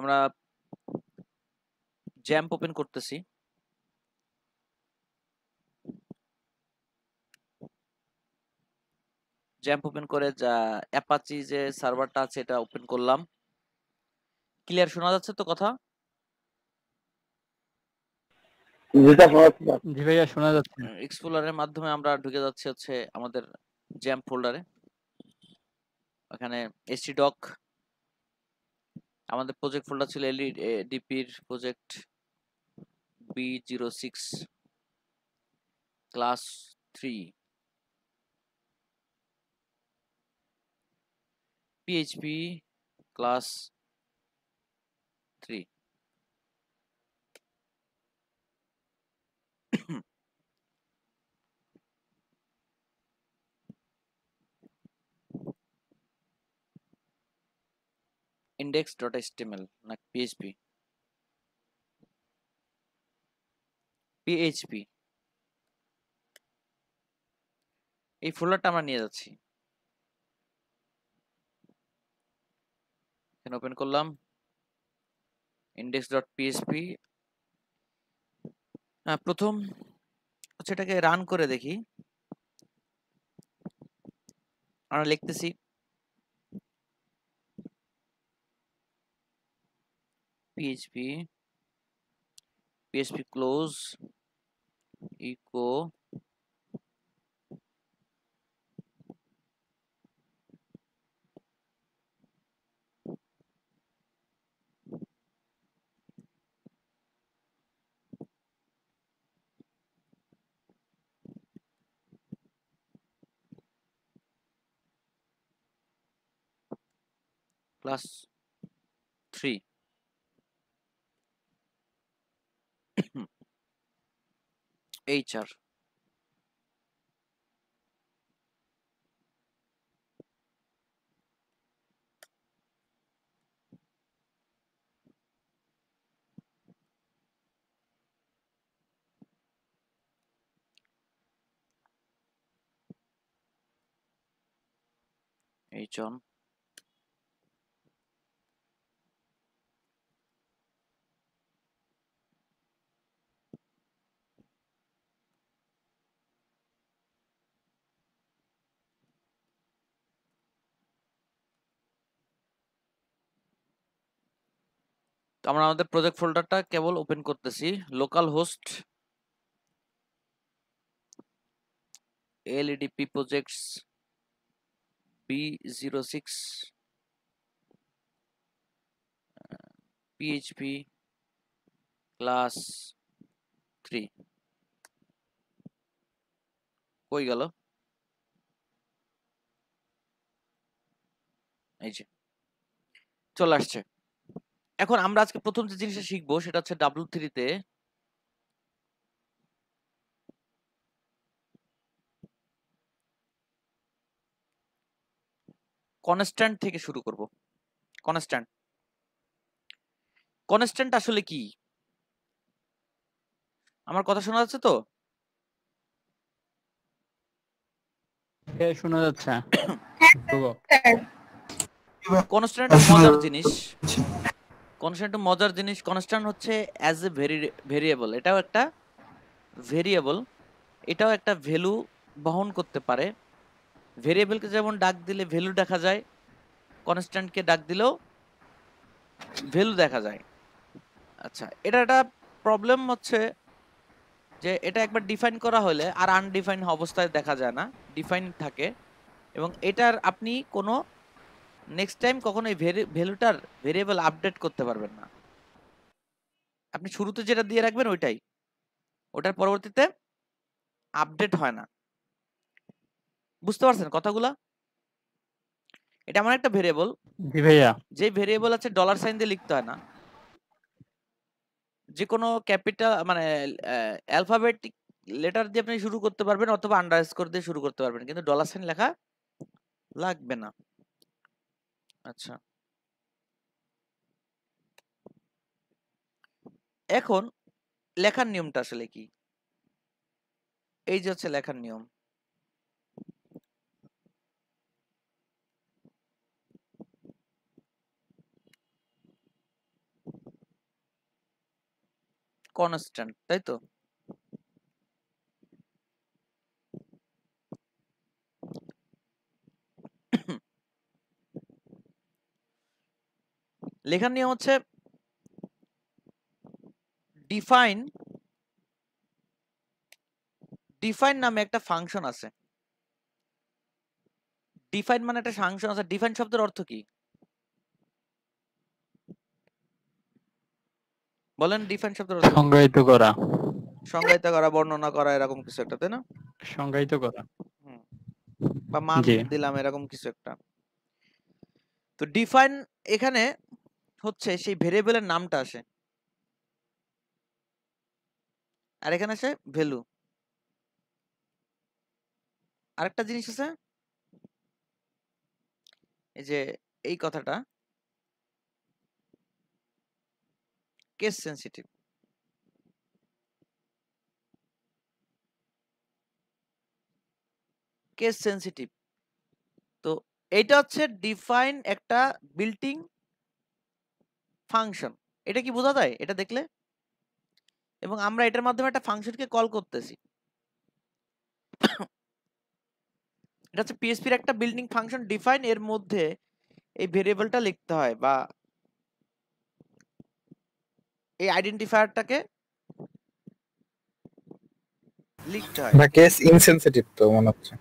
আমরা XAMPP open করতেছি। XAMPP open করে যা অ্যাপাচি যে সার্ভারটা আছে এটা ওপেন করলাম। ক্লিয়ার শোনা যাচ্ছে তো কথা? জি ভাইয়া শোনা যাচ্ছে। এক্সপ্লোরারের মাধ্যমে আমরা ঢুকে যাচ্ছি হচ্ছে আমাদের জ্যাম্প ফোল্ডারে। এখানে htdoc আমাদের প্রজেক্ট ফোল্ডার ছিল এলইডিপির project B06 class 3 PHP class 3 index.html না PHP এই ফোল্ডারটা আমরা নিয়ে যাচ্ছি। এখানে ওপেন করলাম index.php। প্রথম হচ্ছে এটাকে রান করে দেখি। আমরা লিখতেছি php close echo class 3 HR on তো আমরা আমাদের প্রজেক্ট ফোল্ডারটা কেবল ওপেন করতেছি। Local host LEDP projects B06 PHP class 3 কই গেল? এই যে চলে আসছে। এখন আমরা আজকে প্রথম যে জিনিসটা শিখবো সেটা হচ্ছে W3 তে কনস্ট্যান্ট থেকে শুরু করব। কনস্ট্যান্ট কনস্ট্যান্ট আসলে কি? আমার কথা শোনা যাচ্ছে তো? হ্যাঁ শোনা যাচ্ছে। কনস্ট্যান্ট একটা মজার জিনিস। কনস্ট্যান্ট মজার জিনিস। কনস্ট্যান্ট হচ্ছে অ্যাজ এ ভেরিয়েবল। এটাও একটা ভেরিয়েবল। এটাও একটা ভ্যালু বহন করতে পারে। ভেরিয়েবলকে যেমন ডাক দিলে ভ্যালু দেখা যায়, কনস্ট্যান্টকে ডাক দিলেও ভ্যালু দেখা যায়। আচ্ছা, এটা একটা প্রবলেম হচ্ছে যে এটা একবার ডিফাইন করা হলে আর আনডিফাইন অবস্থায় দেখা যায় না, ডিফাইন থাকে। এবং এটার আপনি কোনো নেক্সট টাইম কখনো এই ভ্যালুটার ভেরিয়েবল আপডেট করতে পারবেন না। আপনি শুরুতে যেটা দিয়ে রাখবেন ওইটাই, ওটার পরবর্তীতে আপডেট হয় না। বুঝতে পারছেন কথাগুলা? এটা এমন একটা ভেরিয়েবল, জি ভাইয়া। যে ভেরিয়েবল আছে ডলার সাইন দিয়ে লিখতে হয় না। যে কোনো ক্যাপিটাল মানে অ্যালফাবেটিক লেটার দিয়ে আপনি শুরু করতে পারবেন অথবা আন্ডারস্কোর দিয়ে শুরু করতে পারবেন, কিন্তু ডলার সাইন লেখা লাগবে না। আচ্ছা, এখন লেখার নিয়মটা আসলে কি? এই যে হচ্ছে লেখার নিয়ম। কনস্ট্যান্ট, তাই তো? লেখার নিয়ম হচ্ছে ডিফাইন নামে একটা ফাংশন আছে। ডিফাইন মানে একটা ফাংশন আছে। ডিফাইন শব্দের অর্থ কি বলেন? ডিফাইন শব্দের অর্থ কি? সংজ্ঞায়িত করা। সংজ্ঞায়িত করা, বর্ণনা করা, এরকম কিছু একটা, তাই না? সংজ্ঞায়িত করা। বা মান জি। দিলাম, এরকম কিছু একটা। তো ডিফাইন এখানে হচ্ছে সেই ভেরিয়েবলের নামটা আসে, আর এখানে আসে ভ্যালু। আরেকটা জিনিস আছে, এই যে এই কথাটা কেস সেনসিটিভ। Case sensitive. তো এইটা হচ্ছে ডিফাইন একটা বিল্টিং ফাংশন। এটা কি বোঝা যায় এটা দেখলে? এবং আমরা এটার মাধ্যমে একটা ফাংশনকে কল করতেছি। এটা হচ্ছে পিএসপির একটা বিল্ডিং ফাংশন ডিফাইন, এর মধ্যে এই ভেরিয়েবলটা লিখতে হয় বা এই আইডেন্টিফায়ারটাকে লিখতে হয়। না, কেস ইনসেনসিটিভ তো মনে হচ্ছে।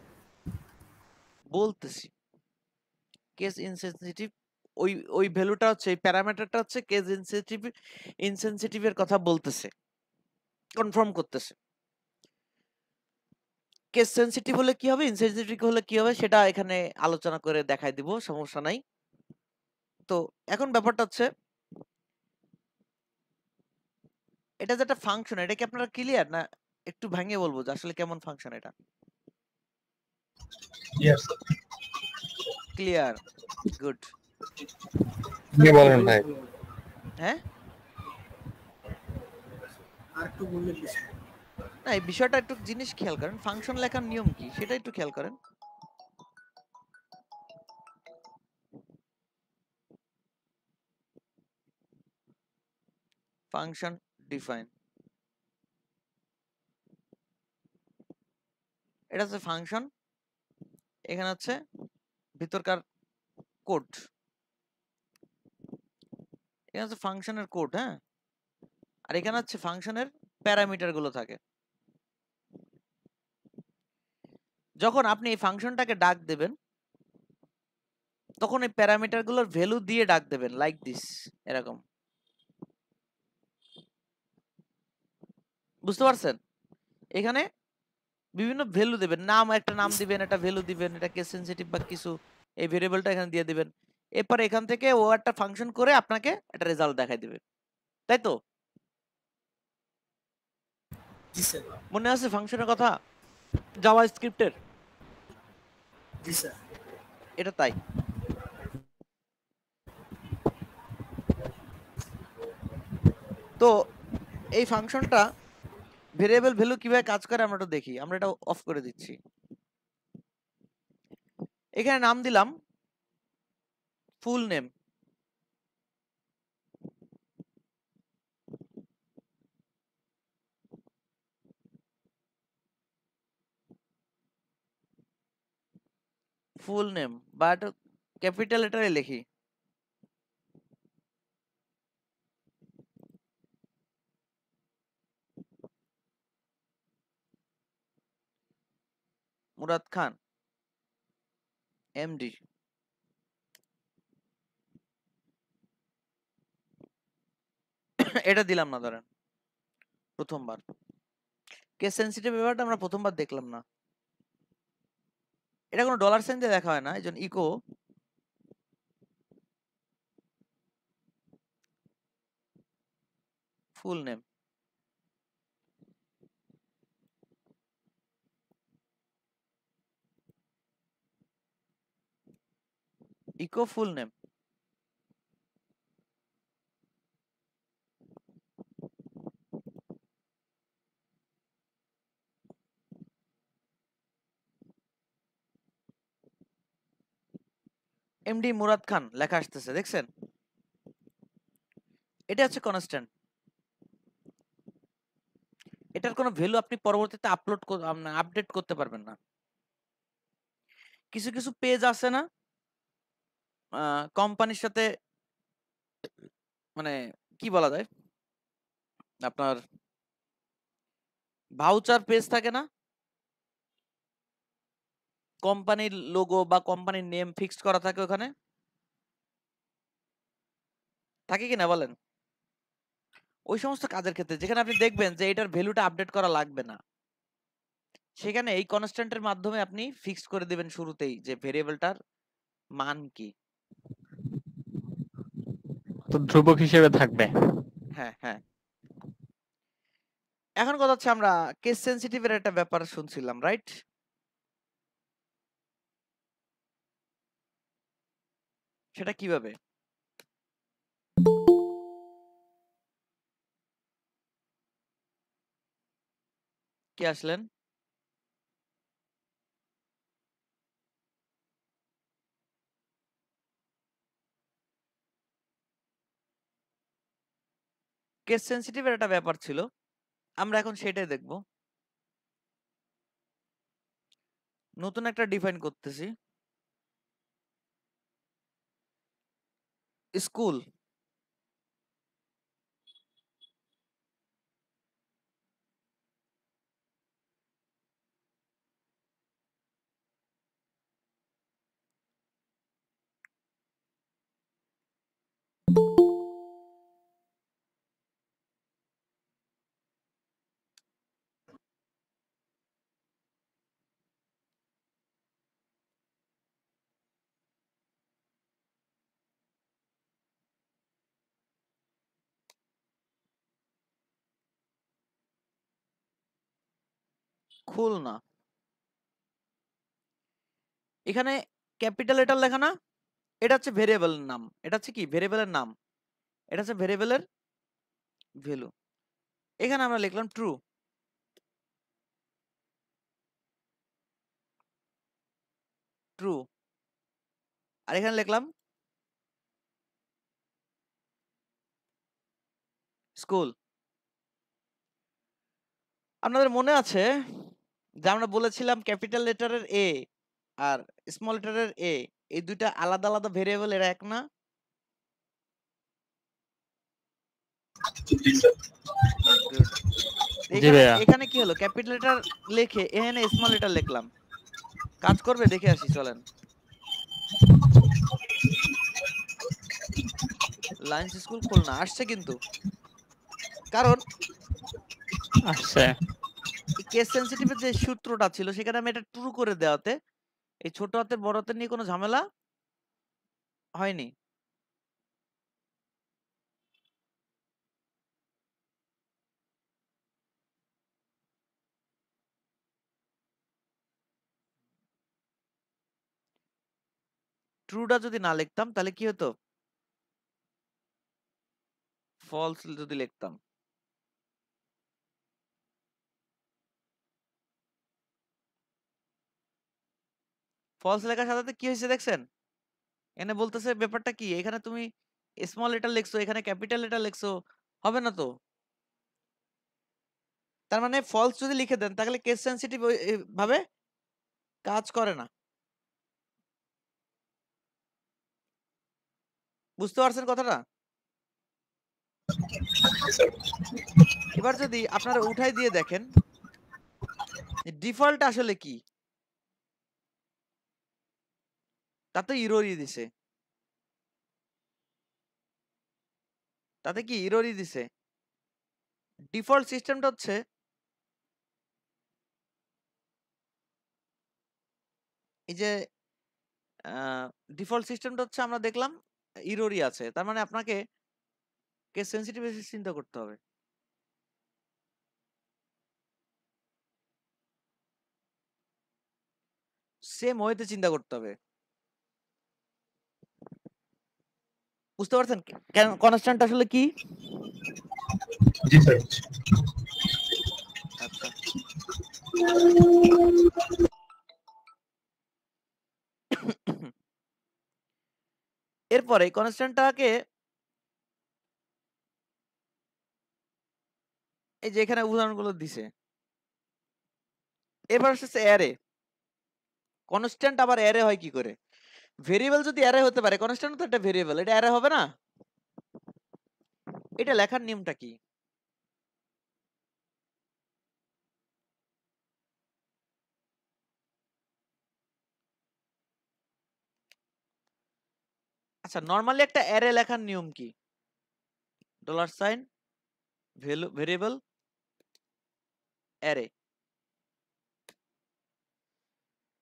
বলতেছি কেস ইনসেনসিটিভ, ওই ওই ভ্যালুটা হচ্ছে, এই প্যারামিটারটা হচ্ছে কেস ইনসেনসিটিভের কথা বলতেছে, কনফার্ম করতেছে। কেস সেনসিটিভ হলে কি হবে, ইনসেনসিটিভ হলে কি হবে, সেটা এখানে আলোচনা করে দেখাই দিব, সমস্যা নাই। তো এখন ব্যাপারটা হচ্ছে, এটা যে একটা ফাংশন, এটা কি আপনারা ক্লিয়ার, না একটু ভাঙিয়ে বলবো যে আসলে কেমন ফাংশন এটা? Yes, clear, good. আপনি বলেন ভাই। হ্যাঁ, না এই বিষয়টা একটু জিনিস খেয়াল করেন, ফাংশন লেখার নিয়ম কি সেটা একটু খেয়াল করেন। ফাংশন ডিফাইন, এটা হচ্ছে ফাংশন, এখানে হচ্ছে ভিতরকার কোড, এখানে হচ্ছে ফাংশনের কোড, হ্যাঁ, আর এখানে হচ্ছে ফাংশনের প্যারামিটার গুলো থাকে। যখন আপনি এই ফাংশনটাকে ডাক দেবেন, তখন এই প্যারামিটার গুলোর ভ্যালু দিয়ে ডাক দেবেন, লাইক দিস, এরকম। বুঝতে পারছেন? এখানে বিভিন্ন ভ্যালু দেবেন, নাম, একটা নাম দিবেন, একটা ভ্যালু দিবেন, এটা কেস সেনসিটিভ বা কিছু, এই ভেরিয়েবলটা এখানে দিয়ে দিবেন। এরপর এখান থেকে ও একটা ফাংশন করে আপনাকে একটা রেজাল্ট দেখাই দিবে, তাই তো? মনে আছে ফাংশনের কথা জাভা স্ক্রিপ্টের? এটা তাই। তো এই ফাংশনটা ভেরিয়েবল ভ্যালু কিভাবে কাজ করে আমরা একটু দেখি। আমরা এটা অফ করে দিচ্ছি। এখানে নাম দিলাম ফুল নেম। ফুল নেম বা একটা ক্যাপিটাল লেটারে লিখি, মুরাদ খান এমডি। এটা দিলাম না ধরেন প্রথমবার। কেস সেনসিটিভ ব্যাপারটা আমরা প্রথমবার দেখলাম না, এটা কোনো ডলার সাইন দিয়ে দেখা হয় না, এই জন্য echo full name. Echo full name. MD Murad Khan লেখা আসতেছে, দেখছেন? এটা হচ্ছে কনস্ট্যান্ট। এটার কোনো ভ্যালু আপনি পরবর্তীতে আপডেট করতে পারবেন না। কিছু কিছু পেজ আছে না কোম্পানির সাথে, মানে কি বলা যায়, আপনার ভাউচার পেজ থাকে না, কোম্পানির লোগো বা কোম্পানির নেম ফিক্সড করা থাকে ওখানে, থাকে কি না বলেন? ওই সমস্ত কাজের ক্ষেত্রে যেখানে আপনি দেখবেন যে এটার ভ্যালুটা আপডেট করা লাগবে না, সেখানে এই কনস্ট্যান্টের মাধ্যমে আপনি ফিক্সড করে দিবেন শুরুতেই যে ভেরিয়েবলটার মান কি। তো ধ্রুবক হিসেবে থাকবে। হ্যাঁ হ্যাঁ। এখন কথা হচ্ছে আমরা কেস সেনসিটিভের একটা ব্যাপার শুনছিলাম, রাইট? সেটা কিভাবে? কে আসলেন? কেস সেনসিটিভের একটা ব্যাপার ছিল, আমরা এখন সেটাই দেখব। নতুন একটা ডিফাইন করতেছি, স্কুল। খুলনা। এখানে ক্যাপিটাল লেটার লেখা না, এটা হচ্ছে ভেরিয়েবলের নাম, এটা হচ্ছে কি ভেরিয়েবলের নাম, এটা হচ্ছে ভেরিয়েবলের ভ্যালু। এখানে আমরা লিখলাম ট্রু, ট্রু। আর এখানে লিখলাম স্কুল। আপনাদের মনে আছে যে আমরা বলেছিলাম ক্যাপিটাল লেটারের এ আর স্মল লেটারের এ, এই দুইটা আলাদা আলাদা ভেরিয়েবল, এরা এক না? Good. জি এখানে ভাইয়া। এখানে কি হলো, ক্যাপিটাল লেটার লিখে এখানে স্মল লেটার লিখলাম, কাজ করবে দেখে আসি চলেন। লায়ন্স স্কুল খুলনা আসছে কিন্তু, কারণ আসছে। কেস সেনসিটিভের যে সূত্রটা ছিল সেখানে আমি এটা ট্রু করে দেওয়াতে এই ছোট হাতের বড় হাতের নিয়ে কোনো ঝামেলা হয়নি। ট্রুটা যদি না লিখতাম তাহলে কি হতো, ফলস যদি লিখতাম, ফলস লেখার সাথে সাথে কি হয়েছে দেখছেন, এখানে বলতেছে ব্যাপারটা কি, এখানে তুমি স্মল লেটার লিখছো, এখানে ক্যাপিটাল লেটার লিখছো, হবে না তো। তার মানে ফলস যদি লিখে দেন তাহলে কেস সেনসিটিভ ভাবে কাজ করে না। বুঝতে পারছেন কথাটা? এবার যদি আপনারা উঠাই দিয়ে দেখেন ডিফল্ট আসলে কি, তাতে ইরোরই দিছে, তাতে কি ইরোরই দিছে। ডিফল্ট সিস্টেমটা হচ্ছে এই যে ডিফল্ট সিস্টেমটা হচ্ছে আমরা দেখলাম ইরোরই আছে, তার মানে আপনাকে কেস সেনসিটিভ চিন্তা করতে হবে। সেম ওয়েতে চিন্তা করতে হবে। বুঝতে পারছেন কেন কনস্ট্যান্ট আসলে কি? জি স্যার। আচ্ছা, এরপরে কনস্ট্যান্টটাকে এই যে এখানে উদাহরণগুলো দিছে। এবার হচ্ছে অ্যারে। কনস্ট্যান্ট আবার অ্যারে হয় কি করে? ভেরিয়েবল যদি অ্যারে হতে পারে, কনস্ট্যান্ট তো একটা ভেরিয়েবল, এটা অ্যারে হবে না? এটা লেখার নিয়মটা কি? আচ্ছা, নরমালি একটা অ্যারে লেখার নিয়ম কি? Dollar sign variable array.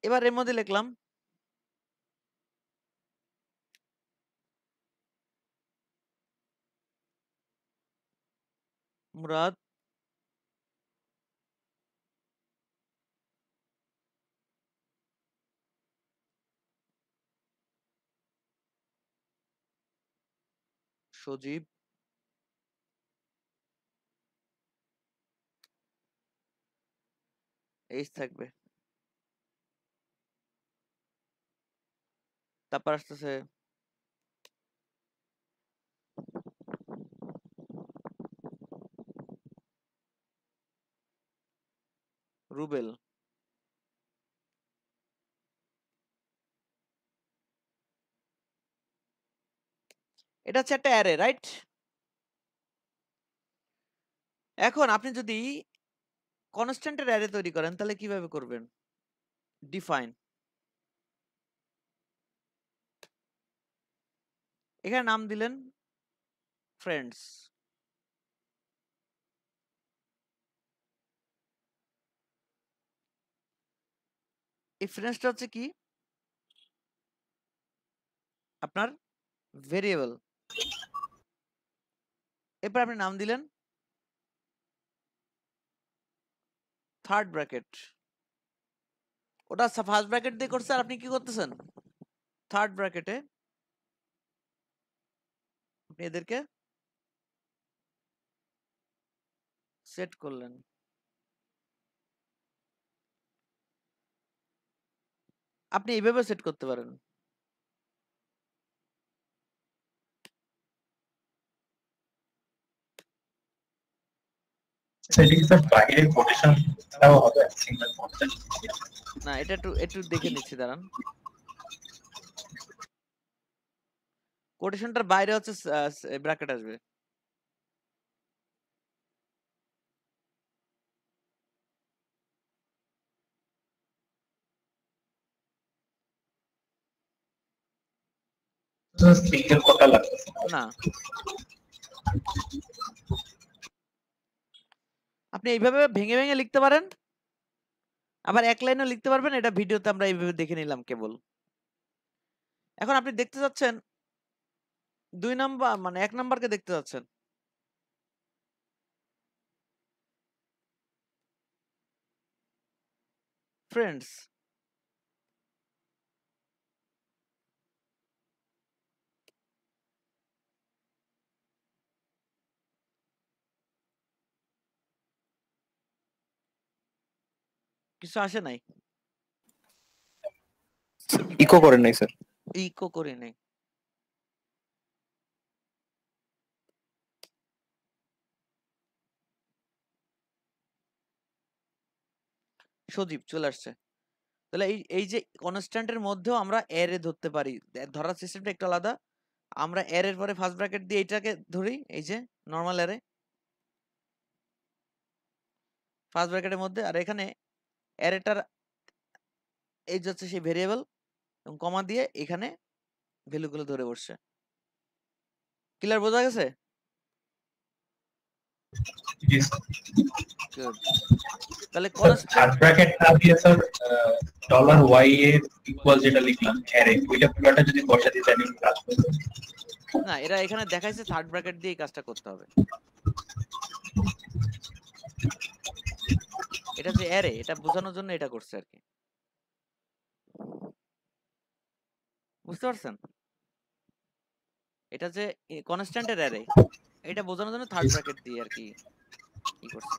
এবার এর মধ্যে লিখলাম মুরাদ সজীব এইচ থাকবে, তারপর আসতেছে রুবেল। এটা হচ্ছে একটা অ্যারে, রাইট? এখন আপনি যদি কনস্ট্যান্টের অ্যারে তৈরি করেন তাহলে কিভাবে করবেন? ডিফাইন, এখানে নাম দিলেন ফ্রেন্ডস। এই ফ্রেন্ডসটা হচ্ছে কি? আপনার ভেরিয়েবল। এরপর আপনি নাম দিলেন থার্ড ব্র্যাকেট। ওটা ফার্স্ট ব্র্যাকেট দিয়ে করছে, আর আপনি কি করতেছেন? থার্ড ব্র্যাকেটে আপনি এদেরকে সেট করলেন। আপনি এইভাবে সেট করতে পারেন। সেটা কি স্যার বাইরে কোটেশন দেওয়া হবে সিঙ্গেল কোটেশন? না, এটা একটু একটু দেখে নিচ্ছি, দাঁড়ান। কোটেশনটার বাইরে হচ্ছে ব্র্যাকেট আসবে। সিঙ্গেল কোটা লাগতেছে না, আপনি এইভাবে ভেঙে ভেঙে লিখতে পারেন, আবার এক লাইনও লিখতে পারবেন। এটা ভিডিওতে আমরা এইভাবে দেখে নিলাম কেবল। এখন আপনি দেখতে যাচ্ছেন 2 নাম্বার, মানে 1 নাম্বারকে দেখতে যাচ্ছেন। ফ্রেন্ডস, কিছু আসে নাই, ইকো করেন নাই স্যার। ইকো করি নাই। সজীব চলে আসছে। তাহলে এই এই যে কনস্ট্যান্টের মধ্যেও আমরা অ্যারে ধরতে পারি। ধরার সিস্টেমটা একটু আলাদা। আমরা অ্যারের পরে ফার্স্ট ব্র্যাকেট দিয়ে এইটাকে ধরি, এই যে নরমাল অ্যারে ফার্স্ট ব্র্যাকেটের মধ্যে, আর এখানে অ্যারেটার এই যে হচ্ছে সেই ভেরিয়েবল, এবং কমা দিয়ে এখানে ভ্যালুগুলো ধরে বসছে। ক্লিয়ার, বোঝা গেছে? গুড। তাহলে কনস্ট্যান্ট, থার্ড ব্র্যাকেট না দিয়ে স্যার ডলার ওয়াই এর ইকুয়াল যেটা লিখলাম অ্যারে, ওইটা পুরোটা যদি বসা দিই তাহলে কাজ করবে। না, এরা এখানে দেখাইছে থার্ড ব্র্যাকেট দিয়ে এই কাজটা করতে হবে। এটা যে অ্যারে, এটা বোঝানোর জন্য এটা করছে আর কি। বুঝতে পারছেন? এটা যে কনস্ট্যান্টের অ্যারে, এটা বোঝানোর জন্য থার্ড ব্র্যাকেট দিয়ে আর কি ই করছে।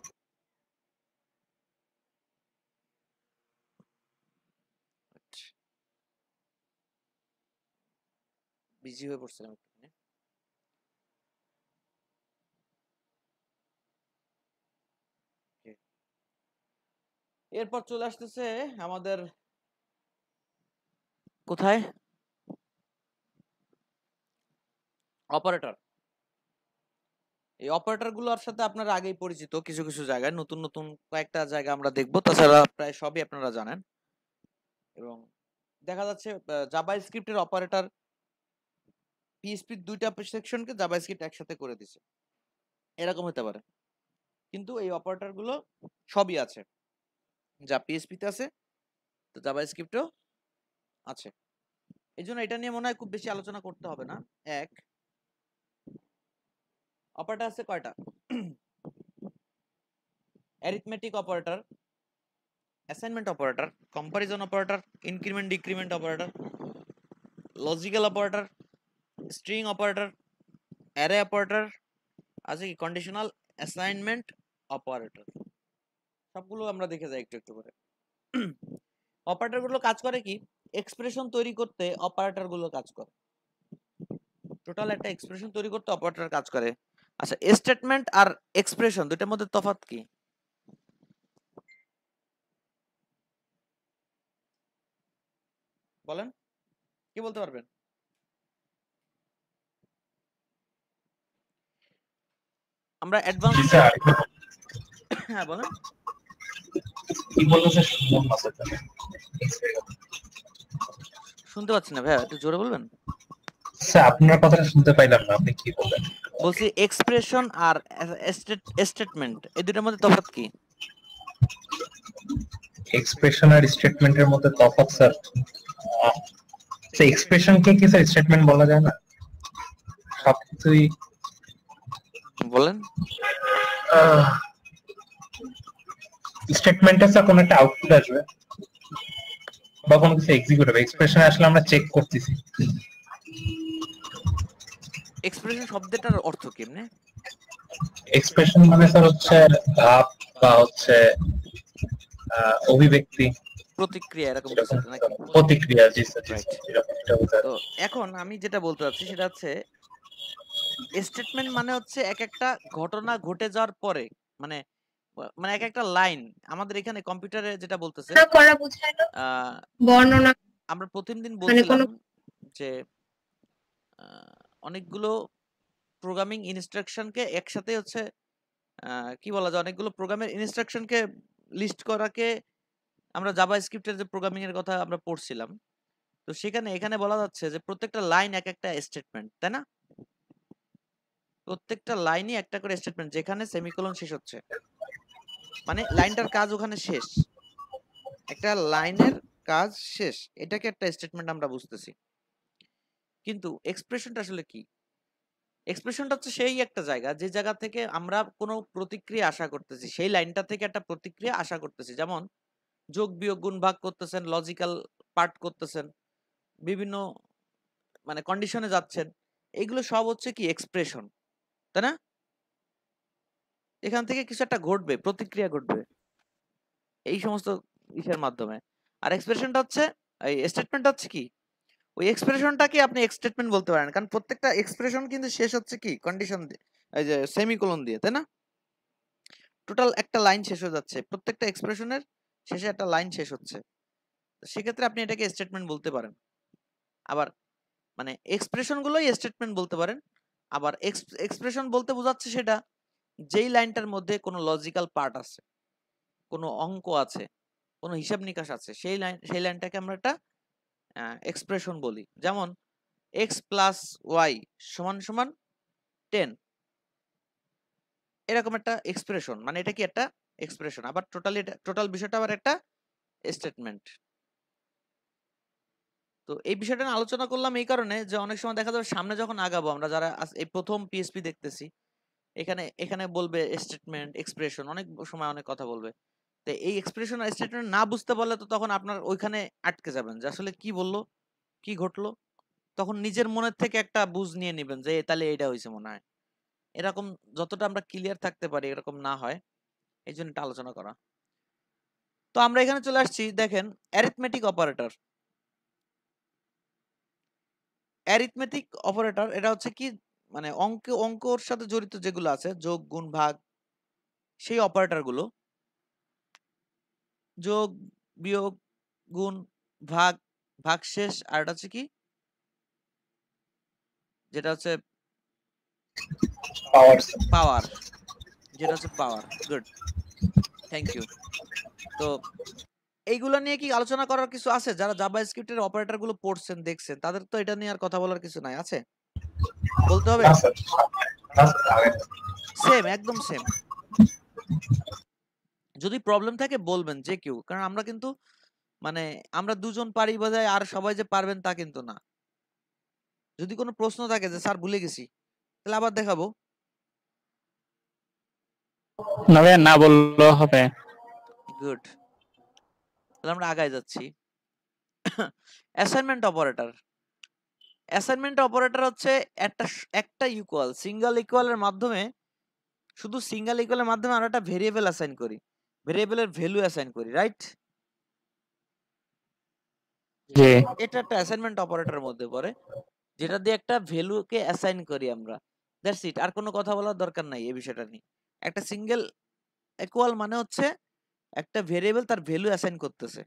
বিজি হয়ে পড়ছিলাম একটুখানি। এরপর চলে আসতেছে আমাদের কোথায় অপারেটর। এই অপারেটর গুলোর সাথে আপনারা আগেই পরিচিত, কিছু কিছু জায়গায়, নতুন নতুন কয়েকটা জায়গা আমরা দেখবো, তাছাড়া প্রায় সবই আপনারা জানেন। এবং দেখা যাচ্ছে জাভা স্ক্রিপ্টের অপারেটর পিএসপি দুইটা সেকশনকে জাভা স্ক্রিপ্ট একসাথে করে দিছে, এরকম হতে পারে। কিন্তু এই অপারেটর গুলো সবই আছে, যা পিএসপি তে আছে তো জাভা স্ক্রিপ্টেও আছে। এই জন্য এটা নিয়ে মনে হয় খুব বেশি আলোচনা করতে হবে না। এক, অপারেটর আছে কয়টা? Arithmetic operator, assignment operator, comparison operator, increment decrement operator, logical operator, string operator, array operator, আছে কি কন্ডিশনাল অ্যাসাইনমেন্ট অপারেটর। সবগুলো আমরা দেখে যাই একটু একটু করে। অপারেটর গুলো কাজ করে কি, এক্সপ্রেশন তৈরি করতে অপারেটর গুলো কাজ করে। টোটাল একটা এক্সপ্রেশন তৈরি করতে অপারেটর কাজ করে। আচ্ছা, স্টেটমেন্ট আর এক্সপ্রেশন দুইটার মধ্যে তফাৎ কি বলেন, কি বলতে পারবেন? আমরা অ্যাডভান্স, জি স্যার, হ্যাঁ বলেন। কি বলবো স্যার, শুনলাম না স্যার। শুনতে পাচ্ছি না ভাইয়া, একটু জোরে বলবেন। স্যার আপনার কথাটা শুনতে পাইলাম না, আপনি কি বললেন? বলছি এক্সপ্রেশন আর স্টেটমেন্ট এই দুটার মধ্যে তফাৎ কি? এক্সপ্রেশন আর স্টেটমেন্টের মধ্যে তফাৎ স্যার, এক্সপ্রেশনকে কি স্যার স্টেটমেন্ট বলা যায় না? সবকিছুই বলেন। স্টেটমেন্টে স্যার কোন একটা আউটপুট আসবে বা কোনো কিছু এক্সিকিউট হবে, এক্সপ্রেশনে আসলে আমরা চেক করতেছি। এক্সপ্রেশন শব্দটার অর্থ কি এমনি? এক্সপ্রেশন মানে স্যার হচ্ছে ভাব বা হচ্ছে অভিব্যক্তি, প্রতিক্রিয়া, এরকম কিছু একটা নাকি? প্রতিক্রিয়া। জি স্যার, জি রাইট। স্যার, এরকম একটা বোঝায়। তো এখন আমি যেটা বলতে চাচ্ছি সেটা হচ্ছে স্টেটমেন্ট মানে হচ্ছে এক একটা ঘটনা ঘটে যাওয়ার পরে, মানে মানে এক একটা লাইন। আমাদের এখানে কম্পিউটারে যেটা বলতেছে করা বোঝায় না, আহ, বর্ণনা আমরা প্রতিদিন মানে বলছিলাম কোনো যে অনেকগুলো প্রোগ্রামিং ইনস্ট্রাকশনকে একসাথে হচ্ছে কি বলা যায়, অনেকগুলো প্রোগ্রামের ইনস্ট্রাকশনকে লিস্ট করাকে আমরা জাভা স্ক্রিপ্টের যে প্রোগ্রামিং এর কথা আমরা পড়ছিলাম, তো সেখানে এখানে বলা যাচ্ছে যে প্রত্যেকটা লাইন এক একটা স্টেটমেন্ট, তাই না? প্রত্যেকটা লাইনই একটা করে স্টেটমেন্ট, যেখানে সেমিকোলন শেষ হচ্ছে মানে লাইনটার কাজ ওখানে শেষ, একটা লাইনের কাজ শেষ, এটাকে একটা স্টেটমেন্ট আমরা বুঝতেছি। কিন্তু এক্সপ্রেশনটা আসলে কি? এক্সপ্রেশনটা হচ্ছে সেই একটা জায়গা, যে জায়গা থেকে আমরা কোনো প্রতিক্রিয়া আশা করতেছি, সেই লাইনটা থেকে একটা প্রতিক্রিয়া আশা করতেছি। যেমন যোগ বিয়োগ গুণ ভাগ করতেছেন, লজিক্যাল পার্ট করতেছেন, বিভিন্ন মানে কন্ডিশনে যাচ্ছেন, এগুলো সব হচ্ছে কি এক্সপ্রেশন, তাই না? এখান থেকে কিছু একটা ঘটবে, প্রতিক্রিয়া ঘটবে এই সমস্ত ইসের মাধ্যমে। আর এক্সপ্রেশনটা হচ্ছে, এই স্টেটমেন্ট হচ্ছে কি, ওই এক্সপ্রেশনটাকে আপনি স্টেটমেন্ট বলতে পারেন, কারণ প্রত্যেকটা এক্সপ্রেশন কিন্তু শেষ হচ্ছে কি কন্ডিশন দিয়ে, এই যে সেমিকোলন দিয়ে, তাই না? টোটাল একটা লাইন শেষ হয়ে যাচ্ছে, প্রত্যেকটা এক্সপ্রেশনের শেষে একটা লাইন শেষ হচ্ছে, সেক্ষেত্রে আপনি এটাকে স্টেটমেন্ট বলতে পারেন। আবার মানে এক্সপ্রেশন গুলোই স্টেটমেন্ট বলতে পারেন। আবার এক্সপ্রেশন বলতে বোঝাচ্ছে সেটা যেই লাইনটার মধ্যে কোনো লজিক্যাল পার্ট আছে, কোনো অঙ্ক আছে, কোনো হিসাব নিকাশ আছে, সেই লাইনটাকে আমরা একটা এক্সপ্রেশন বলি। যেমন এক্স প্লাস ওয়াই সমান সমান 10, এরকম একটা এক্সপ্রেশন, মানে এটা কি একটা এক্সপ্রেশন। আবার টোটাল বিষয়টা আবার একটা স্টেটমেন্ট। তো এই বিষয়টা নিয়ে আলোচনা করলাম এই কারণে যে অনেক সময় দেখা যাবে সামনে যখন আগাবো, আমরা যারা এই প্রথম পিএসপি দেখতেছি, এখানে এখানে বলবে স্টেটমেন্ট এক্সপ্রেশন, অনেক সময় অনেক কথা বলবে। তো এই এক্সপ্রেশন আর স্টেটমেন্ট না বুঝতে পারলে তো তখন আপনার ওইখানে আটকে যাবেন যে আসলে কি বললো, কি ঘটলো। তখন নিজের মনের থেকে একটা বুঝ নিয়ে নেবেন যে তাহলে এটা হয়েছে মনে হয়। এরকম যতটা আমরা ক্লিয়ার থাকতে পারি এরকম না হয়, এই জন্য এটা আলোচনা করা। তো আমরা এখানে চলে আসছি, দেখেন অ্যারিথমেটিক অপারেটর। অ্যারিথমেটিক অপারেটর এটা হচ্ছে কি, মানে অঙ্কর সাথে জড়িত যেগুলো আছে, যোগ গুণ ভাগ, সেই অপারেটর গুলো যোগ, বিয়োগ, গুণ, ভাগ, ভাগশেষ, আর এটা হচ্ছে কি, যেটা হচ্ছে পাওয়ার পাওয়ার, যেটা হচ্ছে পাওয়ার। Good, thank you. তো এইগুলো নিয়ে কি আলোচনা করার কিছু আছে? যারা জাভাস্ক্রিপ্টের অপারেটর গুলো পড়ছেন, দেখছেন, তাদের তো এটা নিয়ে আর কথা বলার কিছু নাই, আছে? বলতে হবে? না স্যার, না স্যার, সেম, একদম সেম। যদি প্রবলেম থাকে বলবেন যে কেউ, কারণ আমরা কিন্তু মানে আমরা দুজন পারি বোধহয়, আর সবাই যে পারবেন তা কিন্তু না। যদি কোনো প্রশ্ন থাকে যে স্যার ভুলে গেছি, তাহলে আবার দেখাবো। না ভাইয়া, না বললেও হবে। গুড, তাহলে আমরা আগায় যাচ্ছি। Assignment operator. অ্যাসাইনমেন্ট অপারেটর হচ্ছে একটা ইকুয়াল, সিঙ্গেল ইকুয়ালের মাধ্যমে, শুধু সিঙ্গেল ইকুয়ালের মাধ্যমে আমরা একটা ভেরিয়েবল অ্যাসাইন করি, ভেরিয়েবলের ভ্যালু অ্যাসাইন করি, রাইট? জি এটা একটা অ্যাসাইনমেন্ট অপারেটরের মধ্যে পড়ে, যেটা দিয়ে একটা ভ্যালুকে অ্যাসাইন করি আমরা। দ্যাটস ইট, আর কোনো কথা বলার দরকার নাই এই বিষয়টা নিয়ে। একটা সিঙ্গেল ইকুয়াল মানে হচ্ছে একটা ভেরিয়েবল তার ভ্যালু অ্যাসাইন করতেছে,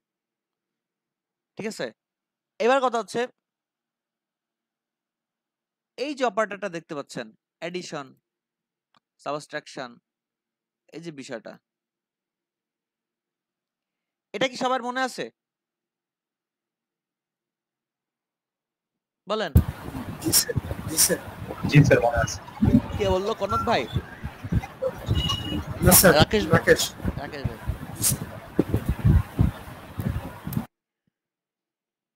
ঠিক আছে? এবার কথা হচ্ছে, এই যে অপারেটরটা দেখতে পাচ্ছেন, এডিশন, সাবট্রাকশন, এই যে বিষয়টা, এটা কি সবার মনে আছে? বলেন। জি স্যার, মনে আছে। কে বললো? কনক ভাই? না স্যার, রাকেশ ভাই? রাকেশ। রাকেশ ভাই।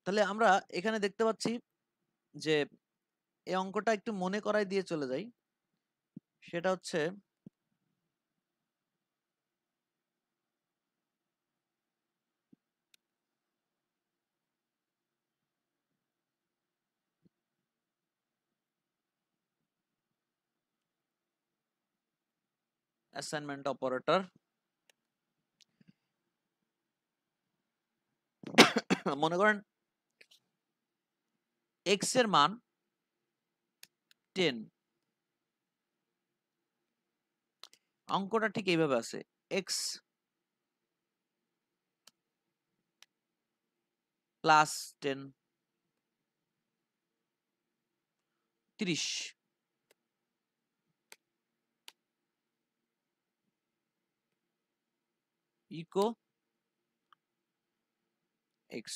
তাহলে আমরা এখানে দেখতে পাচ্ছি যে এই অঙ্কটা একটু মনে করাই দিয়ে চলে যাই। সেটা হচ্ছে অ্যাসাইনমেন্ট অপারেটর। মনে করেন x এর মান 10, অঙ্কটা ঠিক এইভাবে আছে, x plus 10 30 echo x।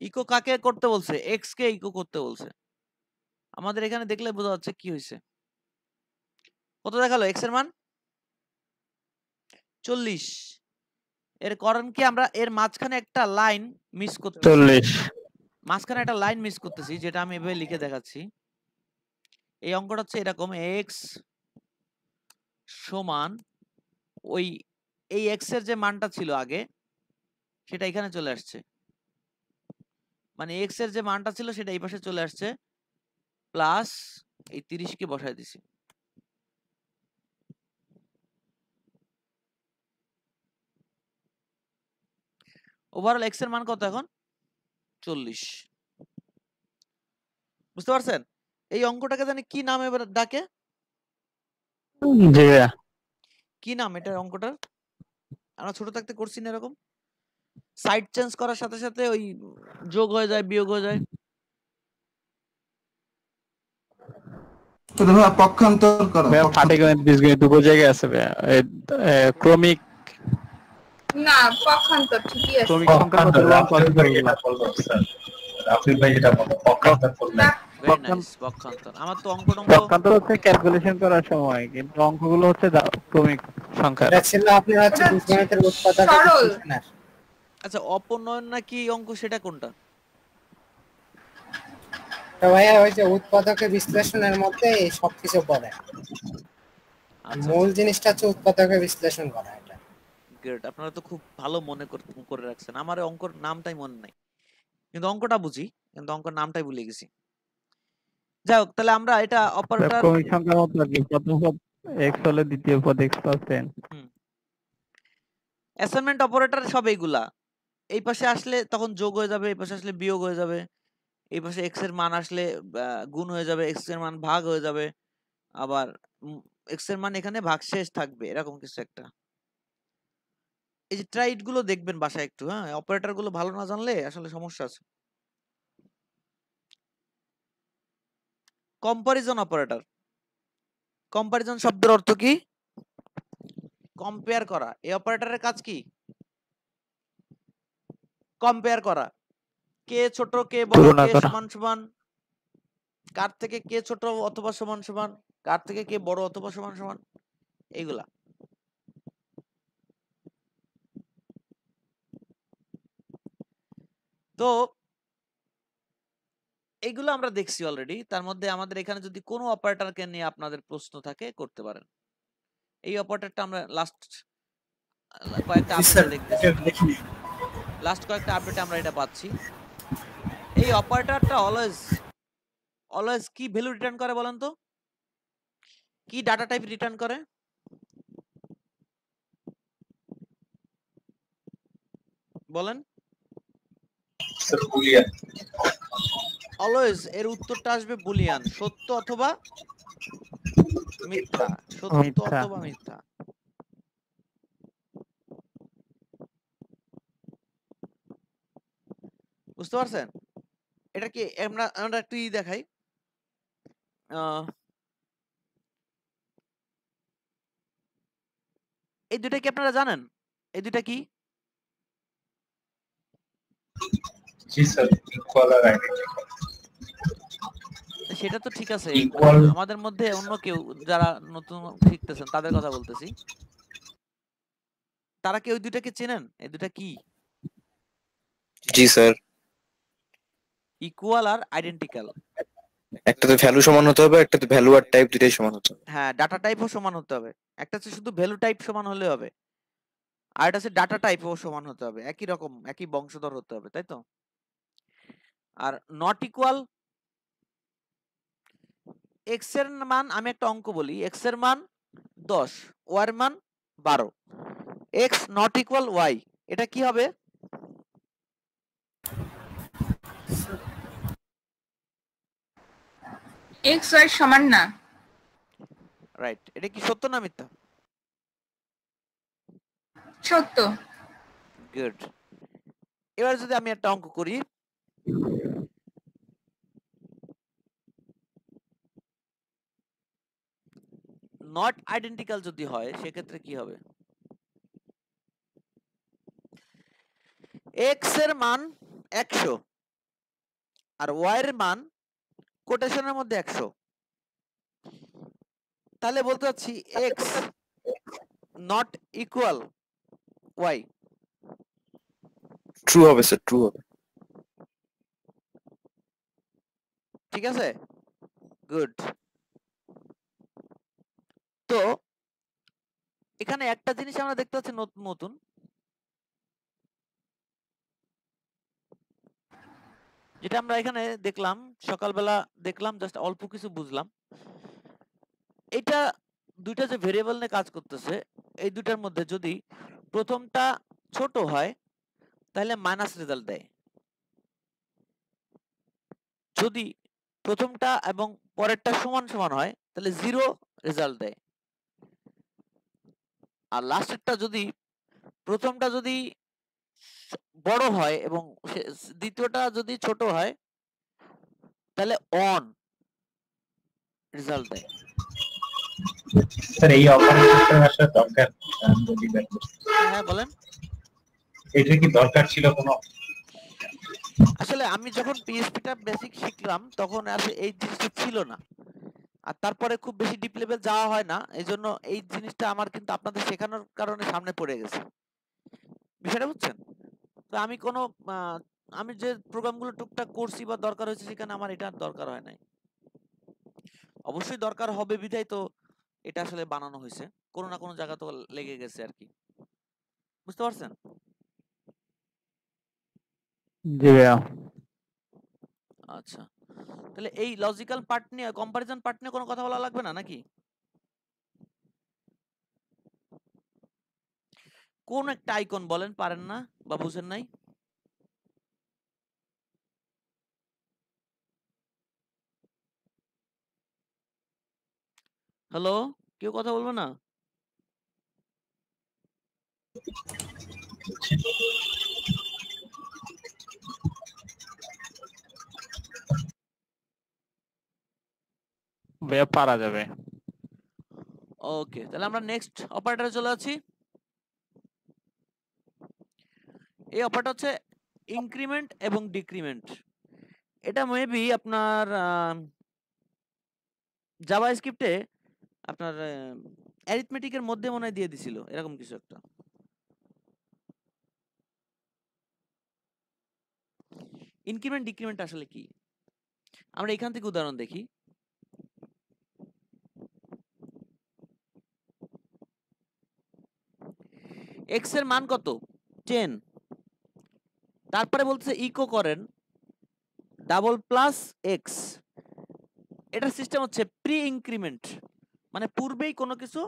Echo কাকে করতে বলছে? x কে ইকো করতে বলছে। আমাদের এখানে দেখলে বোঝা যাচ্ছে কি হয়েছে। কত দেখালো x এর মান? 40। এর কারণ কি, আমরা এর মাঝখানে একটা লাইন মিস করতেছি, 40। মাঝখানে একটা লাইন মিস করতেছি, যেটা আমি এভাবে লিখে দেখাচ্ছি। এই অঙ্কটা হচ্ছে এরকম, x সমান ওই এই x এর যে মানটা ছিল আগে, সেটা এখানে চলে আসছে, মানে x এর যে মানটা ছিল সেটা এই পাশে চলে আসছে, প্লাস এই 30 কে বসায় দিছি। ওভারঅল x এর মান কত এখন? 40। বুঝতে পারছেন? এই অঙ্কটাকে জানি কি নাম এবার ডাকে? জি ভাইয়া। কি নাম এটার অঙ্কটার? আমরা ছোট থাকতে করছি না এরকম, সাইড চেঞ্জ করার সাথে সাথে ওই যোগ হয়ে যায়, বিয়োগ হয়ে যায়। পক্ষান্তর করা, ভাইয়া পাটিগণিত বীজগণিত দুটো জায়গায় আছে ভাইয়া। ক্রমিক না, পক্ষান্তর ঠিকই আছে। ক্রমিক সংখ্যা কত এবং রাফিল ভাই যেটা কত? বললো স্যার, রাফিল ভাই যেটা বললো পক্ষান্তর করলেন। ভেরি নাইস, পক্ষান্তর। আমার তো অঙ্ক টঙ্ক পক্ষান্তর হচ্ছে ক্যালকুলেশন করার সময়, কিন্তু অঙ্কগুলো হচ্ছে ক্রমিক সংখ্যা। এটা ছিল আপনার হচ্ছে বীজগণিতের উৎপাদক সরল। বিশ্লেষণের। আচ্ছা, অপনয়ন নাকি অঙ্ক, সেটা কোনটা? তো ভাইয়া ওই যে উৎপাদকের বিশ্লেষণের মধ্যে এই সবকিছু পড়ে। আচ্ছা, মূল জিনিসটা হচ্ছে উৎপাদকের বিশ্লেষণ করা। এটা গ্রেট, আপনারা তো খুব ভালো মনে করে রাখছেন। আমার এই অঙ্কর নামটাই মনে নাই, কিন্তু অঙ্কটা বুঝি, কিন্তু অঙ্কর নামটাই ভুলে গেছি। যাই হোক, তাহলে আমরা এটা অপারেটর, ক্রমিক সংখ্যার মতো আর কি, প্রথম পদ x হলে দ্বিতীয় পদ x + 10। অ্যাসাইনমেন্ট অপারেটর সব এইগুলা। এই পাশে আসলে তখন যোগ হয়ে যাবে, এই পাশে আসলে বিয়োগ হয়ে যাবে, এই পাশে x এর মান আসলে গুণ হয়ে যাবে, x এর মান ভাগ হয়ে যাবে, আবার এক্স এর মান এখানে ভাগশেষ থাকবে, এরকম কিছু একটা। এই যে ট্রাইড গুলো দেখবেন বাসায় একটু, হ্যাঁ, অপারেটর গুলো ভালো না জানলে আসলে সমস্যা আছে। কম্পারিজন অপারেটর, কম্পারিজন শব্দের অর্থ কি? কম্পেয়ার করা। এই অপারেটরের কাজ কি? কম্পেয়ার করা, কে ছোট কে বড়, তুলনা কে করা। সমান সমান, কার থেকে কে ছোট অথবা সমান সমান, কার থেকে কে বড় অথবা সমান সমান, এইগুলা। তো এইগুলো আমরা দেখছি অলরেডি। তার মধ্যে আমাদের এখানে যদি কোনো অপারেটরকে নিয়ে আপনাদের প্রশ্ন থাকে করতে পারেন। এই অপারেটরটা আমরা লাস্ট কয়েকটা আপডেটে দেখতেছি, লাস্ট কয়েকটা আপডেটে আমরা এটা পাচ্ছি। এই অপারেটরটা অলওয়েজ অলওয়েজ কি ভ্যালু রিটার্ন করে বলেন তো? কি ডাটা টাইপ রিটার্ন করে? বলেন। Sir Boolean. অলওয়েজ এর উত্তরটা আসবে বুলিয়ান, সত্য অথবা মিথ্যা, সত্য মিথ্যা। অথবা মিথ্যা। বুঝতে পারছেন? এটা কি আমরা আমরা একটু দেখাই। এই দুটা কি আপনারা জানেন? এই দুটা কি? জি স্যার, ইকুয়াল আর আইডেন্টিক্যাল। সেটা তো ঠিক আছে, মানে ইকুয়াল আমাদের মধ্যে অন্য কেউ যারা নতুন শিখতেছেন তাদের কথা বলতেছি। তারা কি ওই দুটাকে চেনেন? এই দুটা কি? জি স্যার। ইকুয়াল আর আইডেন্টিক্যাল। একটাতে ভ্যালু সমান হতে হবে, একটাতে ভ্যালু আর টাইপ দুটাই সমান হতে হবে। হ্যাঁ, ডাটা টাইপও সমান হতে হবে। একটা হচ্ছে শুধু ভ্যালু টাইপ সমান হলে হবে, আর এটা হচ্ছে ডাটা টাইপও সমান হতে হবে, একই রকম একই বংশধর হতে হবে, তাই তো? আর নট ইকুয়াল, এক্স এর মান, আমি একটা অঙ্ক বলি, এক্স এর মান 10, ওয়াই এর মান 12, এক্স নট ইকুয়াল ওয়াই, এটা কি হবে? এক্স ওয়াই সমান না। রাইট। এটা কি সত্য না মিথ্যা? সত্য। গুড। এবার যদি আমি একটা অঙ্ক করি, নট আইডেন্টিক্যাল যদি হয় সেক্ষেত্রে কি হবে? এক্স এর মান 100 আর ওয়াই এর মান কোটেশনের মধ্যে 100, তাহলে বলতে চাচ্ছি x not equal y. True হবে স্যার, ট্রু হবে। ঠিক আছে, গুড। তো এখানে একটা জিনিস আমরা দেখতে পাচ্ছি নতুন নতুন, যেটা আমরা এখানে দেখলাম সকালবেলা, দেখলাম জাস্ট অল্প কিছু বুঝলাম। এটা দুইটা যে ভেরিয়েবল নিয়ে কাজ করতেছে, এই দুটার মধ্যে যদি প্রথমটা ছোট হয় তাহলে মাইনাস রেজাল্ট দেয়, যদি প্রথমটা এবং পরেরটা সমান সমান হয় তাহলে জিরো রেজাল্ট দেয়, আর লাস্টেরটা যদি প্রথমটা যদি বড় হয় এবং দ্বিতীয়টা যদি ছোট হয় তাহলে অন রেজাল্ট দেয়। স্যার এই অপারেটরটা আসলে দরকার যদি দেখো। হ্যাঁ বলেন। এটা কি দরকার ছিল কোনো? আসলে আমি যখন পিএইচপিটা বেসিক শিখলাম তখন আসলে এই জিনিসটা ছিল না, আর তারপরে খুব বেশি ডিপ লেভেল যাওয়া হয় না, এই জন্য এই জিনিসটা আমার কিন্তু আপনাদের শেখানোর কারণে সামনে পড়ে গেছে। বিষয়টা বুঝছেন? তো আমি কোনো আমি যে প্রোগ্রামগুলো টুকটাক করছি বা দরকার হয়েছে সেখানে আমার এটা দরকার হয় নাই। অবশ্যই দরকার হবে বিধায় তো এটা আসলে বানানো হয়েছে, কোনো না কোনো জায়গা তো লেগে গেছে আর কি। বুঝতে পারছেন? জি ভাইয়া। আচ্ছা, তাহলে এই লজিক্যাল পার্ট নিয়ে, কম্পারিজন পার্ট নিয়ে কোনো কথা বলা লাগবে না নাকি? কোন একটা আইকন বলেন পারেন না বা বুঝেন নাই? হ্যালো। কেউ কথা বলবে না? ভাইয়া পারা যাবে। ওকে, তাহলে আমরা নেক্সট অপারেটরে চলে যাচ্ছি। এই অপারেটর হচ্ছে ইনক্রিমেন্ট এবং ডিক্রিমেন্ট। এটা মেবি আপনার জাভা স্ক্রিপ্টে আপনার অ্যারিথমেটিকের মধ্যে মনে হয় দিয়ে দিছিল, এরকম কিছু একটা। ইনক্রিমেন্ট ডিক্রিমেন্ট আসলে কি, আমরা এখান থেকে উদাহরণ দেখি। এক্স এর মান কত? 10। তারপরে বলছে ইকো করেন ডাবল প্লাস এক্স। এটার সিস্টেম হচ্ছে প্রি ইনক্রিমেন্ট, মানে পূর্বেই কোনো কিছু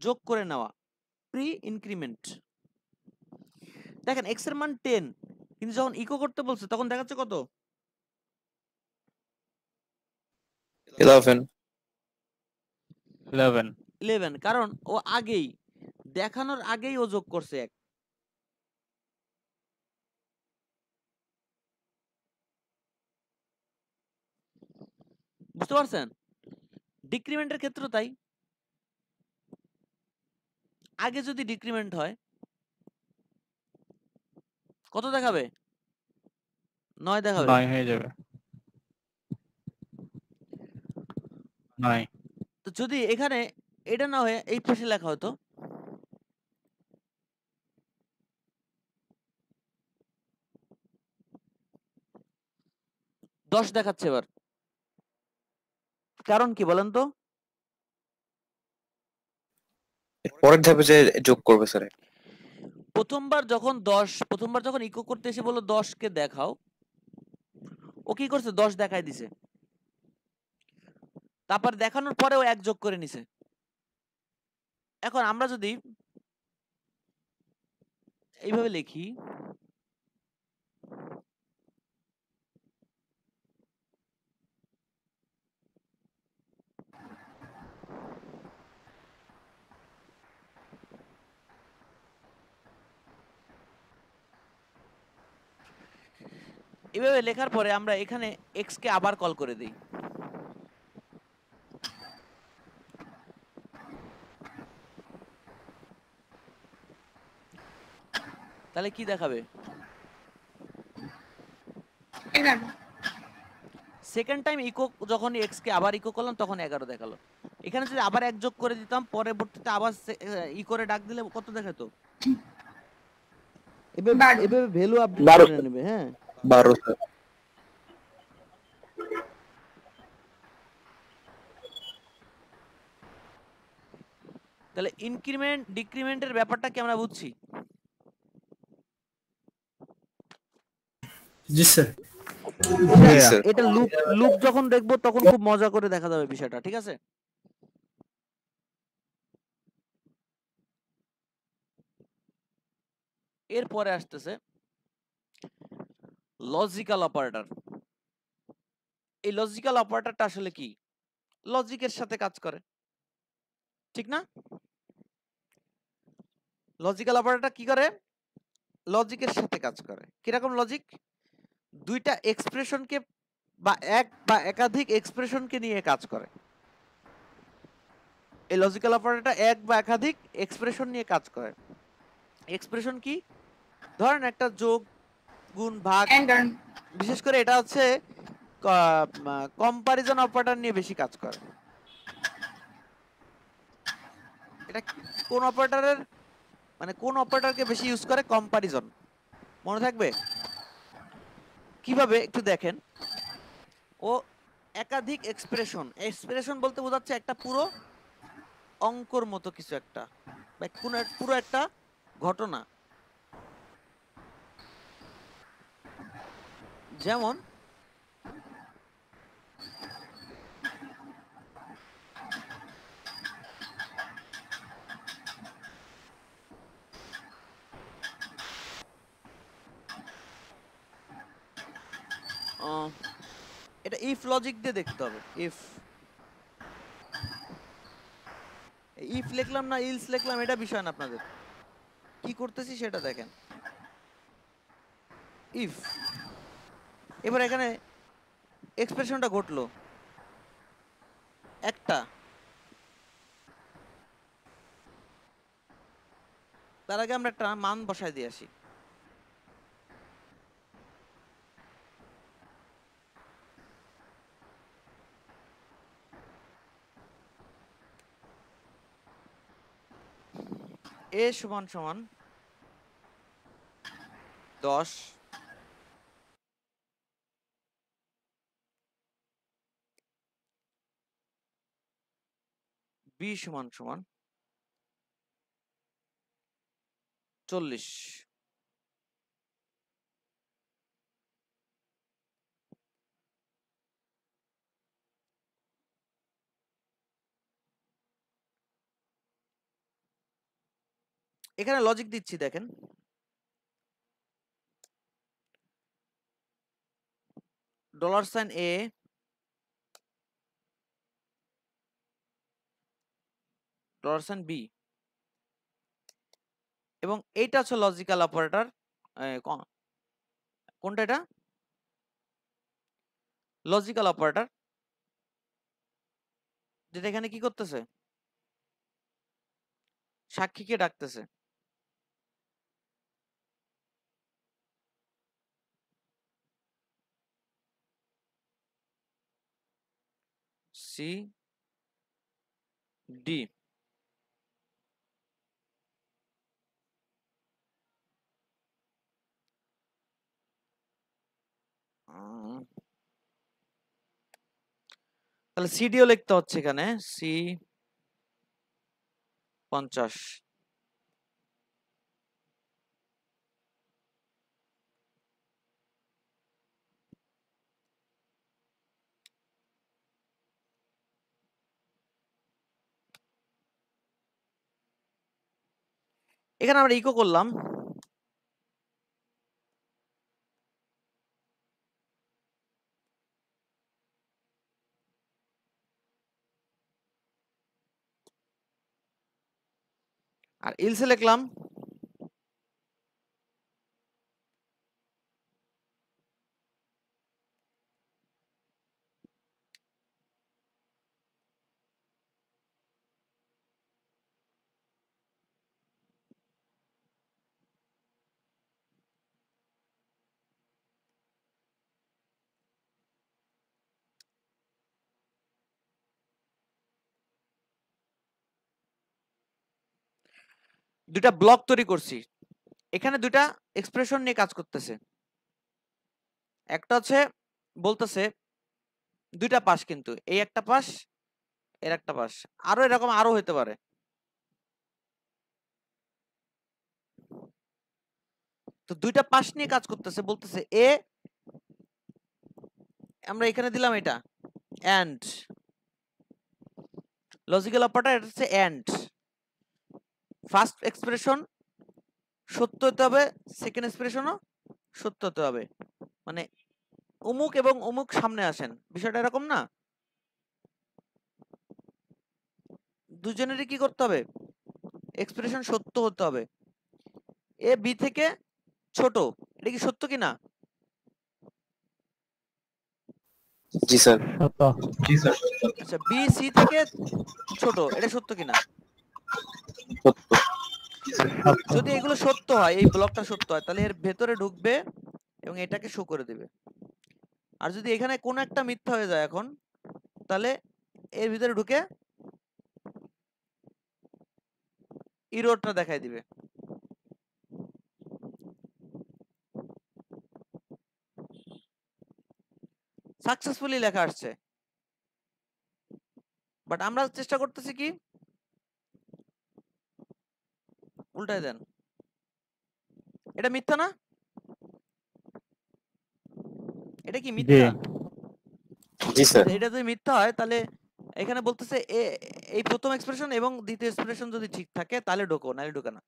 যোগ করে নেওয়া, প্রি ইনক্রিমেন্ট। দেখেন এক্স এর মান 10, কিন্তু যখন ইকো করতে বলছে তখন দেখাচ্ছে কত? 11। 11, কারণ ও আগেই দেখানোর আগেই ও যোগ করছে এক। বুঝতে পারছেন? ডিক্রিমেন্টের ক্ষেত্রে তাই, আগে যদি ডিক্রিমেন্ট হয় কত দেখাবে? 9 দেখাবে। 9 হয়ে যাবে। 9। তো যদি এখানে এটা না হয়ে এই পাশে লেখা হতো, দশ দেখাচ্ছে এবার। কারণ কি বলেন তো? পরের ধাপে যে যোগ করবে স্যার। প্রথমবার যখন ইকো করতে এসে বললো 10 কে দেখাও, ও কি করছে? 10 দেখাই দিছে। তারপর দেখানোর পরে ও এক যোগ করে নিছে। এখন আমরা যদি এইভাবে লিখি, এভাবে লেখার পরে আমরা এখানে এক্স কে আবার কল করে দিই। তাহলে কি দেখাবে? 11। সেকেন্ড টাইম ইকো যখন এক্স কে আবার ইকো করলাম তখন 11 দেখালো। এখানে যদি আবার এক যোগ করে দিতাম, পরবর্তীতে আবার ই করে ডাক দিলে কত দেখাতো? এভাবে ভ্যালু আপডেট করে নেবে। হ্যাঁ, 12 স্যার। তাহলে ইনক্রিমেন্ট ডিক্রিমেন্টের ব্যাপারটা কি আমরা বুঝছি? জি স্যার। এটা লুপ লুপ যখন দেখবো তখন খুব মজা করে দেখা যাবে বিষয়টা, ঠিক আছে? এরপরে আসতেছে লজিক্যাল অপারেটর। এই লজিক্যাল অপারেটরটা আসলে কি? লজিকের সাথে কাজ করে, ঠিক না? লজিক্যাল অপারেটর কি করে? লজিকের সাথে কাজ করে। কিরকম লজিক? দুইটা এক্সপ্রেশনকে বা এক বা একাধিক এক্সপ্রেশনকে নিয়ে কাজ করে। এই লজিক্যাল অপারেটর এক বা একাধিক এক্সপ্রেশন নিয়ে কাজ করে। এক্সপ্রেশন কি? ধরেন একটা যোগ, গুণ, ভাগ, বিশেষ করে এটা হচ্ছে কম্পারিজন অপারেটর নিয়ে বেশি কাজ করে। এটা কোন অপারেটরের, মানে কোন অপারেটরকে বেশি ইউজ করে? কম্পারিজন। মনে থাকবে কিভাবে একটু দেখেন। ও একাধিক এক্সপ্রেশন বলতে বোঝাচ্ছে একটা পুরো অঙ্কর মতো কিছু একটা, বা পুরো একটা ঘটনা। যেমন এটা ইফ লজিক দিয়ে দেখতে হবে। ইফ ইফ লিখলাম না ইলস লিখলাম এটা বিষয় না আপনাদের, কি করতেছি সেটা দেখেন। ইফ, এবার এখানে এক্সপ্রেশনটা ঘটলো একটা, তার আগে আমরা একটা মান বসায় দিয়ে আসি। এ সমান সমান 10, বি সমান সমান 40। এখানে লজিক দিচ্ছি দেখেন, $a, $b, এবং এইটা হচ্ছে লজিক্যাল অপারেটর। কোনটা এটা? লজিক্যাল অপারেটর, যেটা এখানে কি করতেছে, সাক্ষীকে ডাকতেছে। সি ডি, তাহলে সিডিও লিখতে হচ্ছে এখানে সি 50। এখানে আমরা ইকো করলাম, আর ইলসে লিখলাম দুইটা ব্লক তৈরি করছি। এখানে দুইটা এক্সপ্রেশন নিয়ে কাজ করতেছে। একটা হচ্ছে বলতেছে দুইটা পাশ, কিন্তু এই একটা পাশ এর একটা পাশ, আরো এরকম আরো হতে পারে। তো দুইটা পাশ নিয়ে কাজ করতেছে, বলতেছে এ, আমরা এখানে দিলাম এটা এন্ড, লজিক্যাল অপারেটর এটা হচ্ছে এন্ড। ফার্স্ট এক্সপ্রেশন সত্য হতে হবে, সেকেন্ড এক্সপ্রেশনও সত্য হতে হবে, মানে অমুক এবং অমুক সামনে আসেন, বিষয়টা এরকম না। দুজনেরই কি করতে হবে, এক্সপ্রেশন সত্য হতে হবে। এ বি থেকে ছোট, এটা কি সত্য কিনা? জি স্যার। সত্য। জি স্যার। আচ্ছা, বি সি থেকে ছোট, এটা সত্য কিনা? সত্য। সত্য। যদি এগুলো সত্য হয়, এই ব্লকটা সত্য হয়, তাহলে এর ভেতরে ঢুকবে এবং এটাকে শো করে দিবে। আর যদি এখানে কোনো একটা মিথ্যা হয়ে যায় এখন, তাহলে এর ভিতরে ঢুকে ইরোরটা দেখাই দিবে। সাকসেসফুলি লেখা আসছে, বাট আমরা চেষ্টা করতেছি কি উল্টায় দেন। এটা মিথ্যা না? এটা কি জি। মিথ্যা? জি স্যার। এটা যদি মিথ্যা হয়, তাহলে এখানে বলতেছে এই প্রথম এক্সপ্রেশন এবং দ্বিতীয় এক্সপ্রেশন যদি ঠিক থাকে তাহলে ঢোকো, নাহলে ঢোকে না।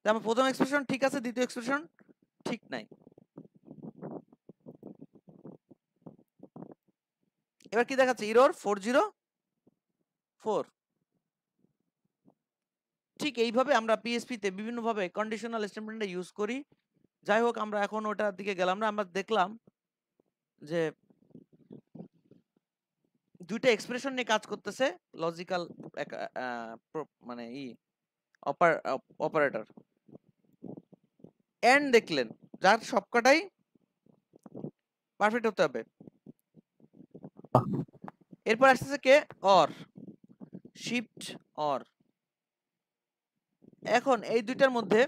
আমার প্রথম এক্সপ্রেশন ঠিক আছে, দ্বিতীয় এক্সপ্রেশন ঠিক নাই। এবার কি দেখাচ্ছে, ইরর 404। ঠিক এইভাবে আমরা পিএসপি তে বিভিন্ন ভাবে কন্ডিশনাল স্টেটমেন্ট ইউজ করি। যাই হোক, আমরা এখন ওটার দিকে গেলাম না। আমরা দেখলাম যে দুইটা এক্সপ্রেশন নিয়ে কাজ করতেছে লজিক্যাল মানে অপারেটর। এন্ড দেখলেন যার সবকটাই পারফেক্ট হতে হবে। এরপর আসতেছে কে? Or, shift or. এখন এই দুইটার মধ্যে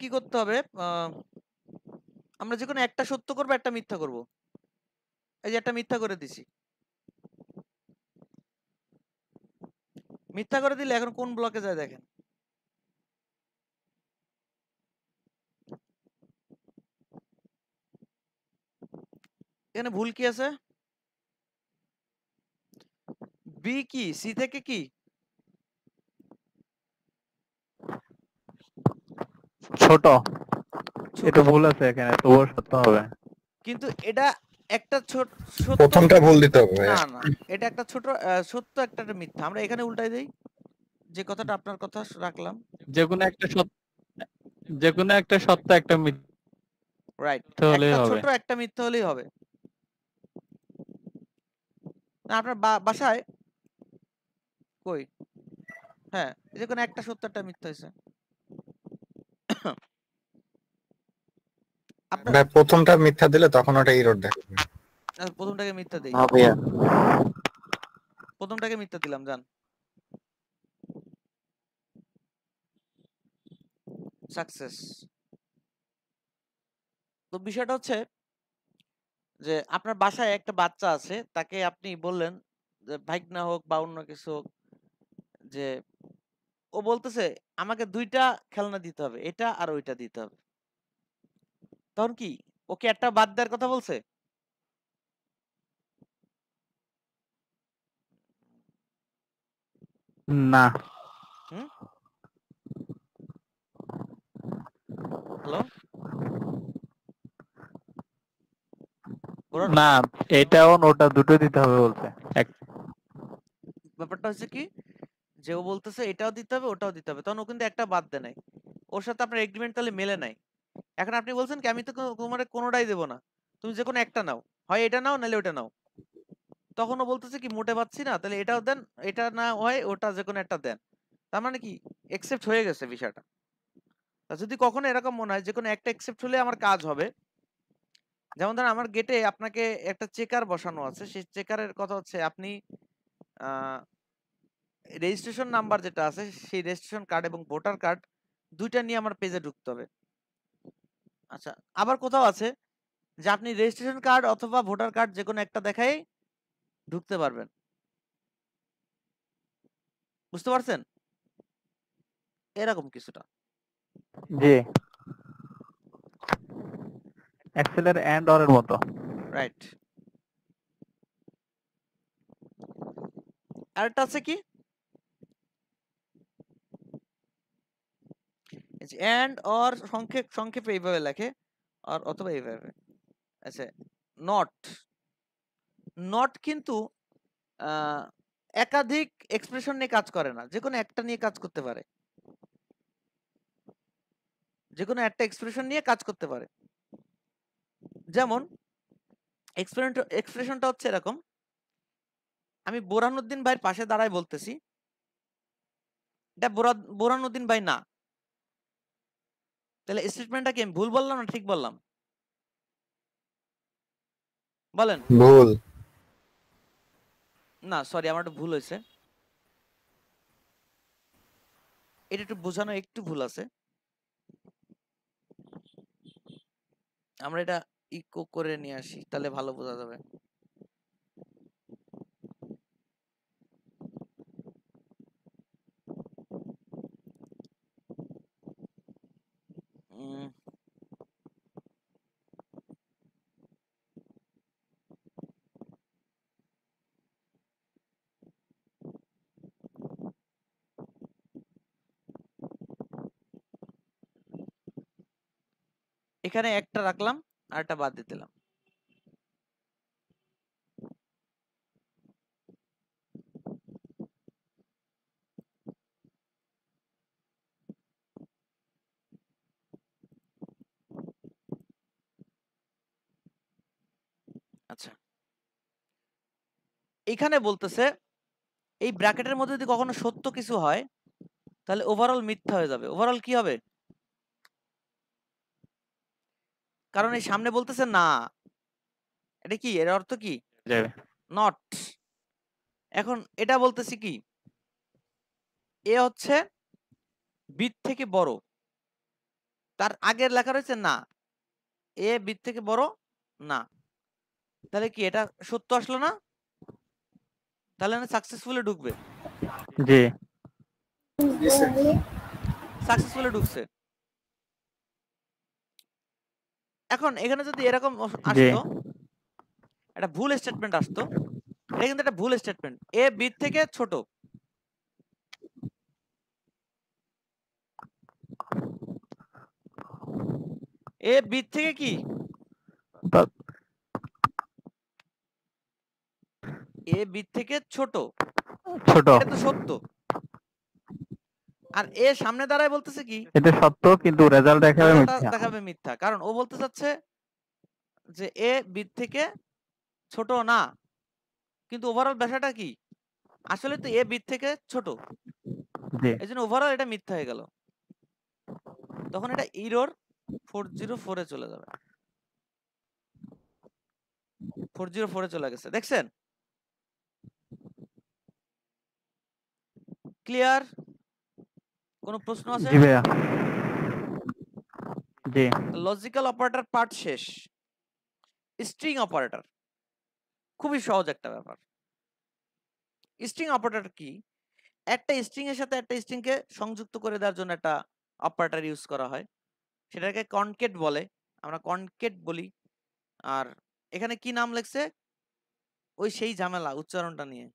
কি করতে হবে? আমরা যে কোনো একটা সত্য করবো, একটা মিথ্যা করব। এই যে একটা মিথ্যা করে দিছি। মিথ্যা করে দিলে এখন কোন ব্লকে যায় দেখেন। এখানে ভুল কি আছে? বি কি সি থেকে কি? ছোট, ছোট। এটা ভুল আছে এখানে, তবুও সত্য হবে। কিন্তু এটা একটা সত্য। প্রথমটা ভুল দিতে হবে না ভাইয়া। না, এটা একটা ছোট সত্য, একটা মিথ্যা। আমরা এখানে উল্টাই দেই, যে কথাটা আপনার কথা রাখলাম। যে কোনো একটা সত্য একটা রাইট, মিথ্যা হলেই একটা হবে। ছোট একটা মিথ্যা হলেই হবে। না, আপনার বাসায় কই? হ্যাঁ, যে কোনো একটা সত্য একটা মিথ্যা হয়েছে। আপনার ভাই প্রথমটা মিথ্যা দিলে তখন ওটা এরর দেখাবে। প্রথমটাকে মিথ্যা দেই। না ভাইয়া, প্রথমটাকে মিথ্যা দিলাম, জান। সাকসেস। তো বিষয়টা হচ্ছে যে আপনার বাসায় একটা বাচ্চা আছে, তাকে আপনি বললেন যে ভাইগনা হোক বা অন্য কিছু হোক, যে ও বলতেছে আমাকে দুইটা খেলনা দিতে হবে, এটা আর ওইটা দিতে হবে। তখন কি ওকে একটা বাদ দেওয়ার কথা বলছে? না। হুম, হ্যালো, না, এটাও ওটা দুটো দিতে হবে বলছে। ব্যাপারটা হচ্ছে কি, যে ও বলতেছে এটাও দিতে হবে ওটাও দিতে হবে, তখন ও কিন্তু একটা বাদ দেয় নাই। ওর সাথে আপনার এগ্রিমেন্ট তাহলে মেলে নাই। এখন আপনি বলছেন কি আমি তো তোমার কোনোটাই দেবো না, তুমি যে কোনো একটা নাও, হয় এটা নাও নাহলে ওটা নাও। তখন ও বলতেছে কি মোটে পাচ্ছি না, তাহলে এটাও দেন, এটা না হয় ওটা যে কোনো একটা দেন। তার মানে কি একসেপ্ট হয়ে গেছে বিষয়টা। তা যদি কখনো এরকম মনে হয় যে কোনো একটা একসেপ্ট হলে আমার কাজ হবে, যেমন ধরেন আমার গেটে আপনাকে একটা চেকার বসানো আছে, সেই চেকারের কথা হচ্ছে আপনি রেজিস্ট্রেশন নাম্বার যেটা আছে সেই রেজিস্ট্রেশন কার্ড এবং ভোটার কার্ড দুইটা নিয়ে আমার পেজে ঢুকতে হবে। আচ্ছা, আবার কোথাও আছে যে আপনি রেজিস্ট্রেশন কার্ড অথবা ভোটার কার্ড যে কোনো একটা দেখাই ঢুকতে পারবেন। বুঝতে পারছেন? এরকম কিছুটা। জি, এক্সেলের এন্ড অর এর মতো। রাইট। আরেকটা আছে কি, এন্ড অর সংক্ষেপে এইভাবে লেখে, আর অথবা এইভাবে। আচ্ছা, নট। নট কিন্তু একাধিক এক্সপ্রেশন নিয়ে কাজ করে না, যে কোনো একটা নিয়ে কাজ করতে পারে। যে কোনো একটা এক্সপ্রেশন নিয়ে কাজ করতে পারে। যেমন এক্সপ্রেশনটা হচ্ছে এরকম, আমি বোরহানুদ্দিন ভাইয়ের পাশে দাঁড়ায় বলতেছি এটা বোরহানুদ্দিন ভাই না। তাহলে স্টেটমেন্টটা কি আমি ভুল বললাম না ঠিক বললাম? বলেন। ভুল। না সরি, আমার একটু ভুল হয়েছে, এটা একটু বোঝানো একটু ভুল আছে। আমরা এটা ইকো করে নিয়ে আসি, তাহলে ভালো বোঝা যাবে। উম, এখানে একটা রাখলাম আর একটা বাদ দিয়ে দিলাম। আচ্ছা, এখানে বলতেছে এই ব্র্যাকেটের মধ্যে যদি কখনো সত্য কিছু হয় তাহলে ওভারঅল মিথ্যা হয়ে যাবে। ওভারঅল কি হবে? কারণ এই সামনে বলতেছে না, এটা কি, এর অর্থ কি? যাবে নট। এখন এটা বলতেছি কি, এ হচ্ছে বিট থেকে বড়, তার আগের লেখা রয়েছে না, এ বিট থেকে বড় না, তাহলে কি এটা সত্য আসলো না? তাহলে না সাকসেসফুলি ঢুকবে, জি সাকসেসফুলি ঢুকছে। এখন এখানে যদি এরকম জি আসতো, একটা ভুল স্টেটমেন্ট আসতো, এটা কিন্তু একটা ভুল স্টেটমেন্ট। এ বিট থেকে ছোট, এ বিট থেকে কি, তা- এ বিট থেকে ছোট, ছোট, এটা তো সত্য। আর এ সামনে দাঁড়ায় বলতেছে কি, এটা সত্য কিন্তু রেজাল্ট দেখাবে রেজাল্টটা মিথ্যা। দেখাবে মিথ্যা, কারণ ও বলতে চাচ্ছে যে এ বিট থেকে ছোট না, কিন্তু ওভারঅল বিষয়টা কি, আসলে তো এ বিট থেকে ছোট, জি এই জন্য ওভারঅল এটা মিথ্যা হয়ে গেল। তখন এটা ইরর 404 এ চলে যাবে, 404 এ চলে গেছে, দেখছেন? ক্লিয়ার? কোনো প্রশ্ন আছে? জি ভাইয়া, জি লজিক্যাল অপারেটর পার্ট শেষ। স্ট্রিং অপারেটর খুবই সহজ একটা ব্যাপার। স্ট্রিং অপারেটর কি? একটা স্ট্রিং এর সাথে একটা স্ট্রিং কে সংযুক্ত করে দেওয়ার জন্য একটা অপারেটর ইউজ করা হয়, সেটাকে কনকেট বলে, আমরা কনকেট বলি। আর এখানে কি নাম লেখছে, ওই সেই ঝামেলা উচ্চারণটা নিয়ে,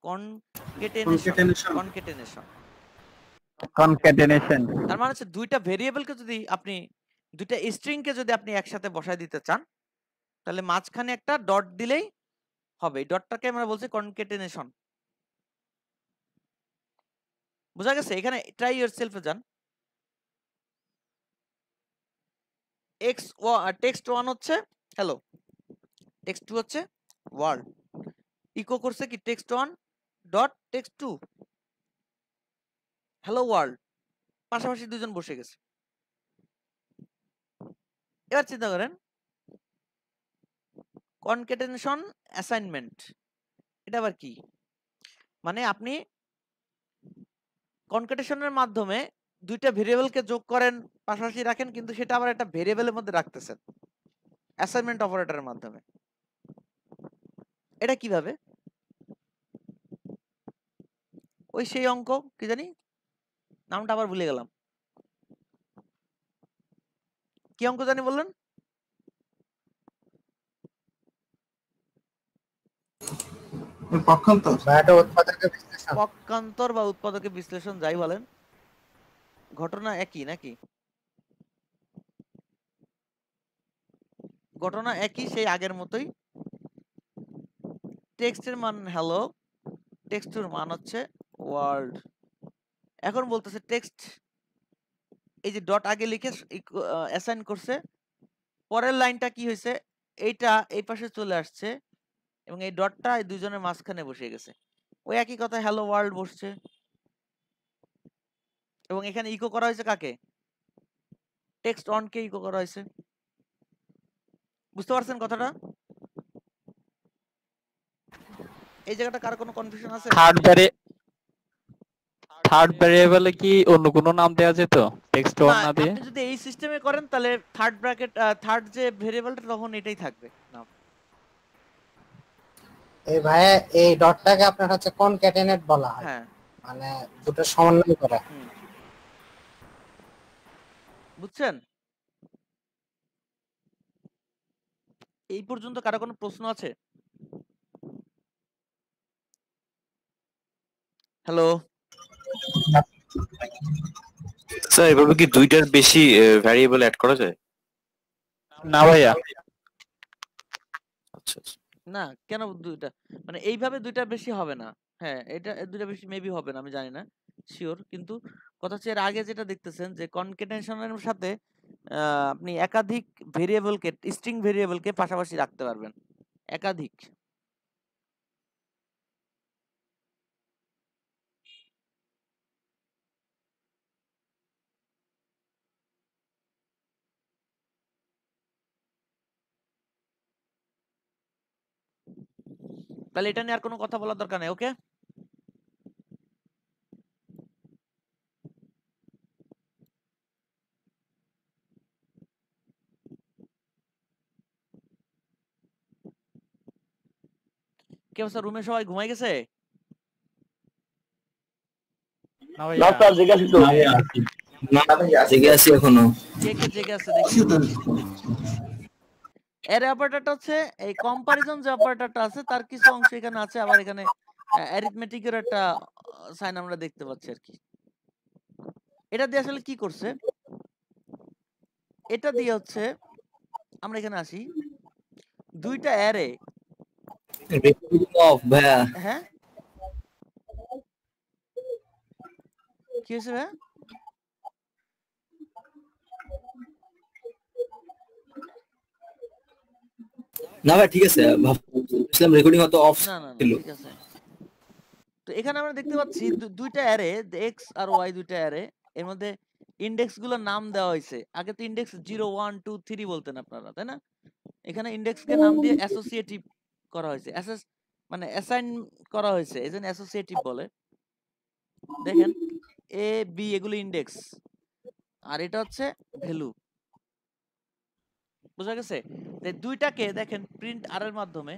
কনকেটেনেশন, কনকেটেনেশন। কনক্যাটেনেশন। তার মানে হচ্ছে দুইটা ভেরিয়েবলকে যদি আপনি, দুইটা স্ট্রিং কে যদি আপনি একসাথে বসায় দিতে চান, তাহলে মাঝখানে একটা ডট দিলেই হবে। এই ডটটাকে আমরা বলছি কনকেটেনেশন। বুঝা গেছে? এখানে ট্রাই ইয়োরসেলফে যান। এক্স টেক্সট 1 হচ্ছে হ্যালো, টেক্সট 2 হচ্ছে ওয়ার্ল্ড। ইকো করছে কি text 1 dot text 2 hello world, পাশাপাশি দুজন বসে গেছে। এবার চিন্তা করেন, কনকেটেনেশন অ্যাসাইনমেন্ট, এটা আবার কি? মানে আপনি কনকেটেশনের মাধ্যমে দুইটা ভেরিয়েবলকে যোগ করেন, পাশাপাশি রাখেন, কিন্তু সেটা আবার একটা ভেরিয়েবলের মধ্যে রাখতেছেন অ্যাসাইনমেন্ট অপারেটরের মাধ্যমে। এটা কিভাবে? ওই সেই অঙ্ক, কি জানি নামটা আবার ভুলে গেলাম, কি অঙ্ক জানি বললেন? পক্ষান্তর বা এটা উৎপাদকের বিশ্লেষণ। পক্ষান্তর বা উৎপাদকের বিশ্লেষণ, যাই বলেন, ঘটনা একই নাকি? ঘটনা একই, সেই আগের মতোই। টেক্সটের মান হ্যালো, টেক্সটের মান হচ্ছে ওয়ার্ল্ড। এখন বলতেছে টেক্সট, এই যে ডট আগে লিখে অ্যাসাইন করছে, পরের লাইনটা কি হয়েছে, এইটা এই পাশে চলে আসছে এবং এই ডটটা এই দুজনের মাঝখানে বসে গেছে। ওই একই কথা হ্যালো ওয়ার্ল্ড বসছে, এবং এখানে ইকো করা হয়েছে কাকে? টেক্সট অন কে ইকো করা হয়েছে। বুঝতে পারছেন কথাটা? এই জায়গাটা কার কোনো কনফিউশন আছে? থার্ড ভ্যারিয়েবলে কি অন্য কোনো নাম দেওয়া যেত টেক্সট না, ওয়ান না দিয়ে? আপনি যদি এই সিস্টেমে করেন তাহলে থার্ড ব্র্যাকেট, থার্ড যে ভেরিয়েবলটা, তখন এটাই থাকবে নাম। এই ভাইয়া এই ডটটাকে আপনার হচ্ছে কনক্যাটেনেট বলা হয়, হ্যাঁ, মানে দুটো সমন্বয় করা। বুঝছেন? এই পর্যন্ত কারো কোনো প্রশ্ন আছে? হ্যালো, স্যার এভাবে কি দুইটার বেশি ভ্যারিয়েবল অ্যাড করা যায়? না ভাইয়া, আচ্ছা আচ্ছা। না কেন দুইটা, মানে এইভাবে দুইটা বেশি হবে না। হ্যাঁ, এটা দুইটা বেশি মেবি হবে না, আমি জানি না শিওর, কিন্তু কথা হচ্ছে এর আগে যেটা দেখতেছেন যে কনকেটেনেশনের সাথে আপনি একাধিক ভেরিয়েবলকে স্ট্রিং ভেরিয়েবলকে পাশাপাশি রাখতে পারবেন, একাধিক। তাহলে এটা নিয়ে আর কোনো কথা বলার দরকার নেই, ওকে? কি অবস্থা, রুমে সবাই ঘুমাই গেছে? না ভাইয়া জেগে আছি এখনো। কে কে জেগে আছে দেখি। এর অপারেটরটা হচ্ছে এই কম্পারিজন যে অপারেটরটা আছে তার কিছু অংশ এখানে আছে, আবার এখানে অ্যারিথমেটিকের একটা সাইন আমরা দেখতে পাচ্ছি আর কি। এটা দিয়ে আসলে কি করছে, এটা দিয়ে হচ্ছে আমরা এখানে আসি, দুইটা অ্যারে। অফ ভাইয়া, হ্যাঁ কি হয়েছে ভাইয়া? না ভাই ঠিক আছে, ভাবছিলাম রেকর্ডিং হয়তো অফ না না না ছিল। ঠিক আছে। তো এখানে আমরা দেখতে পাচ্ছি দুইটা অ্যারে, এক্স আর ওয়াই দুইটা অ্যারে, এর মধ্যে ইন্ডেক্স গুলোর নাম দেওয়া হয়েছে। আগে তো ইন্ডেক্স 0 1 2 3 বলতেন আপনারা, তাই না? এখানে ইন্ডেক্সকে নাম দিয়ে অ্যাসোসিয়েটিভ করা হয়েছে, মানে অ্যাসাইন করা হয়েছে, এজন্য অ্যাসোসিয়েটিভ বলে। দেখেন এ বি এগুলো ইন্ডেক্স, আর এটা হচ্ছে ভ্যালু। বুঝা গেছে? দুইটাকে দেখেন প্রিন্ট আর এর মাধ্যমে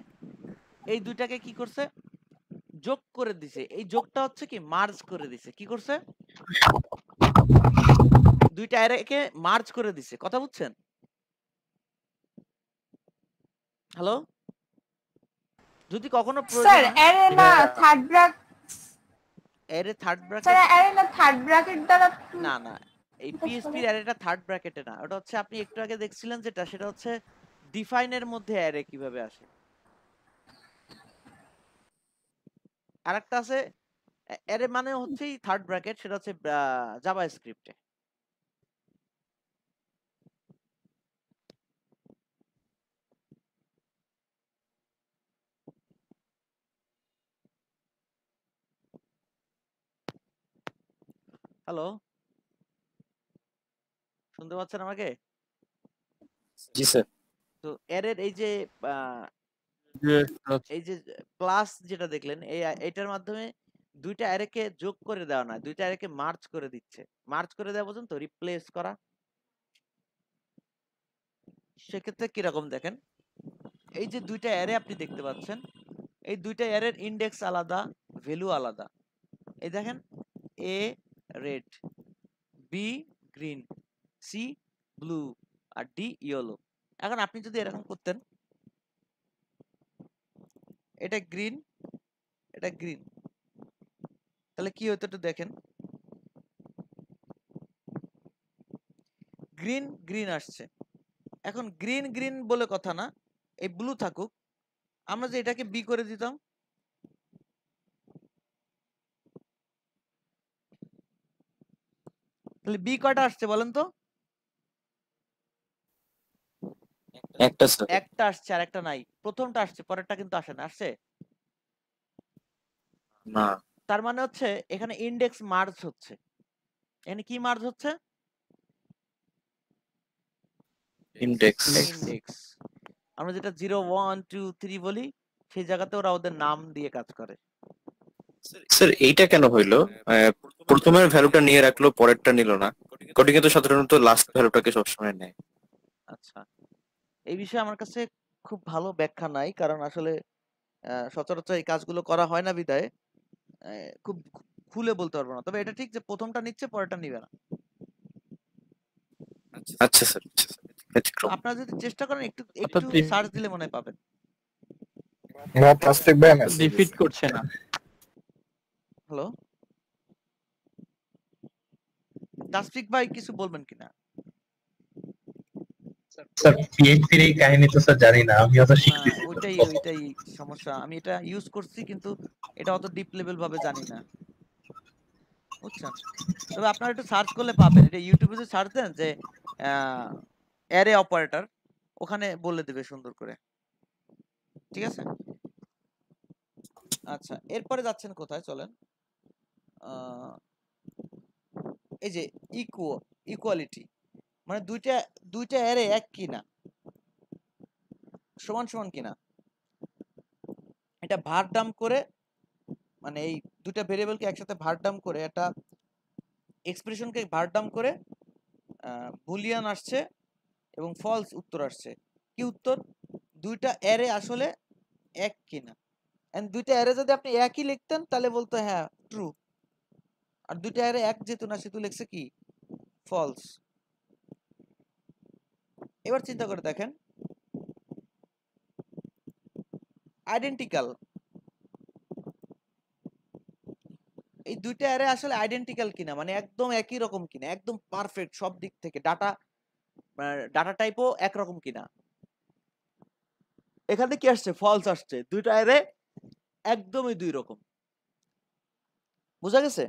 এই দুইটাকে কি করছে, যোগ করে দিছে। এই যোগটা হচ্ছে কি মার্জ করে দিছে। কি করছে, দুইটা অ্যারেকে মার্জ করে দিছে। কথা বুঝছেন? হ্যালো, যদি কখনো স্যার প্রয়োজন হয় অ্যারে না third bracket, array third bracket, sir array না থার্ড ব্র্যাকেট দ্বারা না না এই পিএসপি এর অ্যারেটা থার্ড ব্র্যাকেটে না, ওটা হচ্ছে আপনি একটু আগে দেখছিলেন যেটা, সেটা হচ্ছে ডিফাইনের মধ্যে অ্যারে কিভাবে আসে। আরেকটা আছে অ্যারে মানে হচ্ছে থার্ড ব্র্যাকেট, সেটা হচ্ছে জাভাস্ক্রিপ্টে। হ্যালো, শুনতে পাচ্ছেন আমাকে? জি স্যার। তো অ্যারের এই যে এই যে প্লাস যেটা দেখলেন, এটার মাধ্যমে দুইটা অ্যারেকে যোগ করে দেওয়া না, দুইটা অ্যারেকে মার্জ করে দিচ্ছে। মার্জ করে দেওয়া পর্যন্ত রিপ্লেস করা। সেক্ষেত্রে কিরকম দেখেন, এই যে দুইটা অ্যারে আপনি দেখতে পাচ্ছেন, এই দুইটা অ্যারের ইন্ডেক্স আলাদা, ভ্যালু আলাদা। এই দেখেন A red, B green, C blue, আর ডি ইয়েলো। এখন আপনি যদি এরকম করতেন, এটা গ্রিন, এটা গ্রিন, তাহলে কি হতো একটু দেখেন। গ্রিন গ্রিন আসছে। এখন গ্রিন গ্রিন বলে কথা না, এই ব্লু থাকুক, আমরা যে এটাকে বি করে দিতাম, তাহলে বি কয়টা আসছে বলেন তো? একটা স্যার। একটা আসছে আর একটা নাই। প্রথমটা আসছে, পরেরটা কিন্তু আসে না। আসছে? না, তার মানে হচ্ছে এখানে ইন্ডেক্স মার্জ হচ্ছে। এখানে কি মার্জ হচ্ছে? ইন্ডেক্স। ইন্ডেক্স। আমরা যেটা 0 1 2 3 বলি, সেই জায়গাতে ওরা ওদের নাম দিয়ে কাজ করে। স্যার এইটা কেন হইলো? প্রথমের ভ্যালুটা নিয়ে রাখলো, পরেরটা নিল না। কোডিং এ তো সাধারণত লাস্ট ভ্যালুটাকে সবসময় নেয়। আচ্ছা, এই বিষয়ে আমার কাছে খুব ভালো ব্যাখ্যা নাই, কারণ আসলে সচরাচর এই কাজগুলো করা হয় না বিদায় খুব খুলে বলতে পারবো না। তবে এটা ঠিক যে প্রথমটা নিচ্ছে, পরেরটা নিবে না। আচ্ছা স্যার, ব্যতিক্রম। আপনারা যদি চেষ্টা করেন, একটু সার্চ দিলে মনে হয় পাবেন। ডিফিট করছে না। হ্যালো, তাসফিক ভাই কিছু বলবেন কিনা? স্যার পিএইচপির এই কাহিনী তো স্যার জানি না, আমি অত শিখতেছি। ওইটাই সমস্যা। আমি এটা ইউজ করছি, কিন্তু এটা অত ডিপ লেভেল ভাবে জানি না, বুঝছেন? তবে আপনারা একটু সার্চ করলে পাবেন। এটা ইউটিউবে যদি সার্চ দেন যে অ্যারে অপারেটর, ওখানে বলে দেবে সুন্দর করে, ঠিক আছে? আচ্ছা, এরপরে যাচ্ছেন কোথায়, চলেন। এই যে ইকুয়ালিটি, মানে দুইটা দুইটা অ্যারে এক কিনা, সমান সমান কিনা, এটা ভার ডাম করে, মানে এই দুইটা ভেরিয়েবলকে একসাথে ভার ডাম করে, একটা এক্সপ্রেশনকে ভার ডাম করে বুলিয়ান আসছে এবং ফলস উত্তর আসছে। কি উত্তর? দুইটা অ্যারে আসলে এক কিনা। এন্ড দুইটা অ্যারে যদি আপনি একই লিখতেন তাহলে বলতো হ্যাঁ ট্রু, আর দুইটা অ্যারে এক যেহেতু না সেহেতু লিখছে কি ফলস। এবার চিন্তা করে দেখেন, আইডেন্টিক্যাল, এই দুইটা অ্যারে আসলে আইডেন্টিক্যাল কিনা, মানে একদম একই রকম কিনা, একদম পারফেক্ট সব দিক থেকে, ডাটা টাইপও একরকম কিনা। এখানে কি আসছে? ফলস আসছে। দুইটা অ্যারে একদমই দুই রকম। বুঝা গেছে?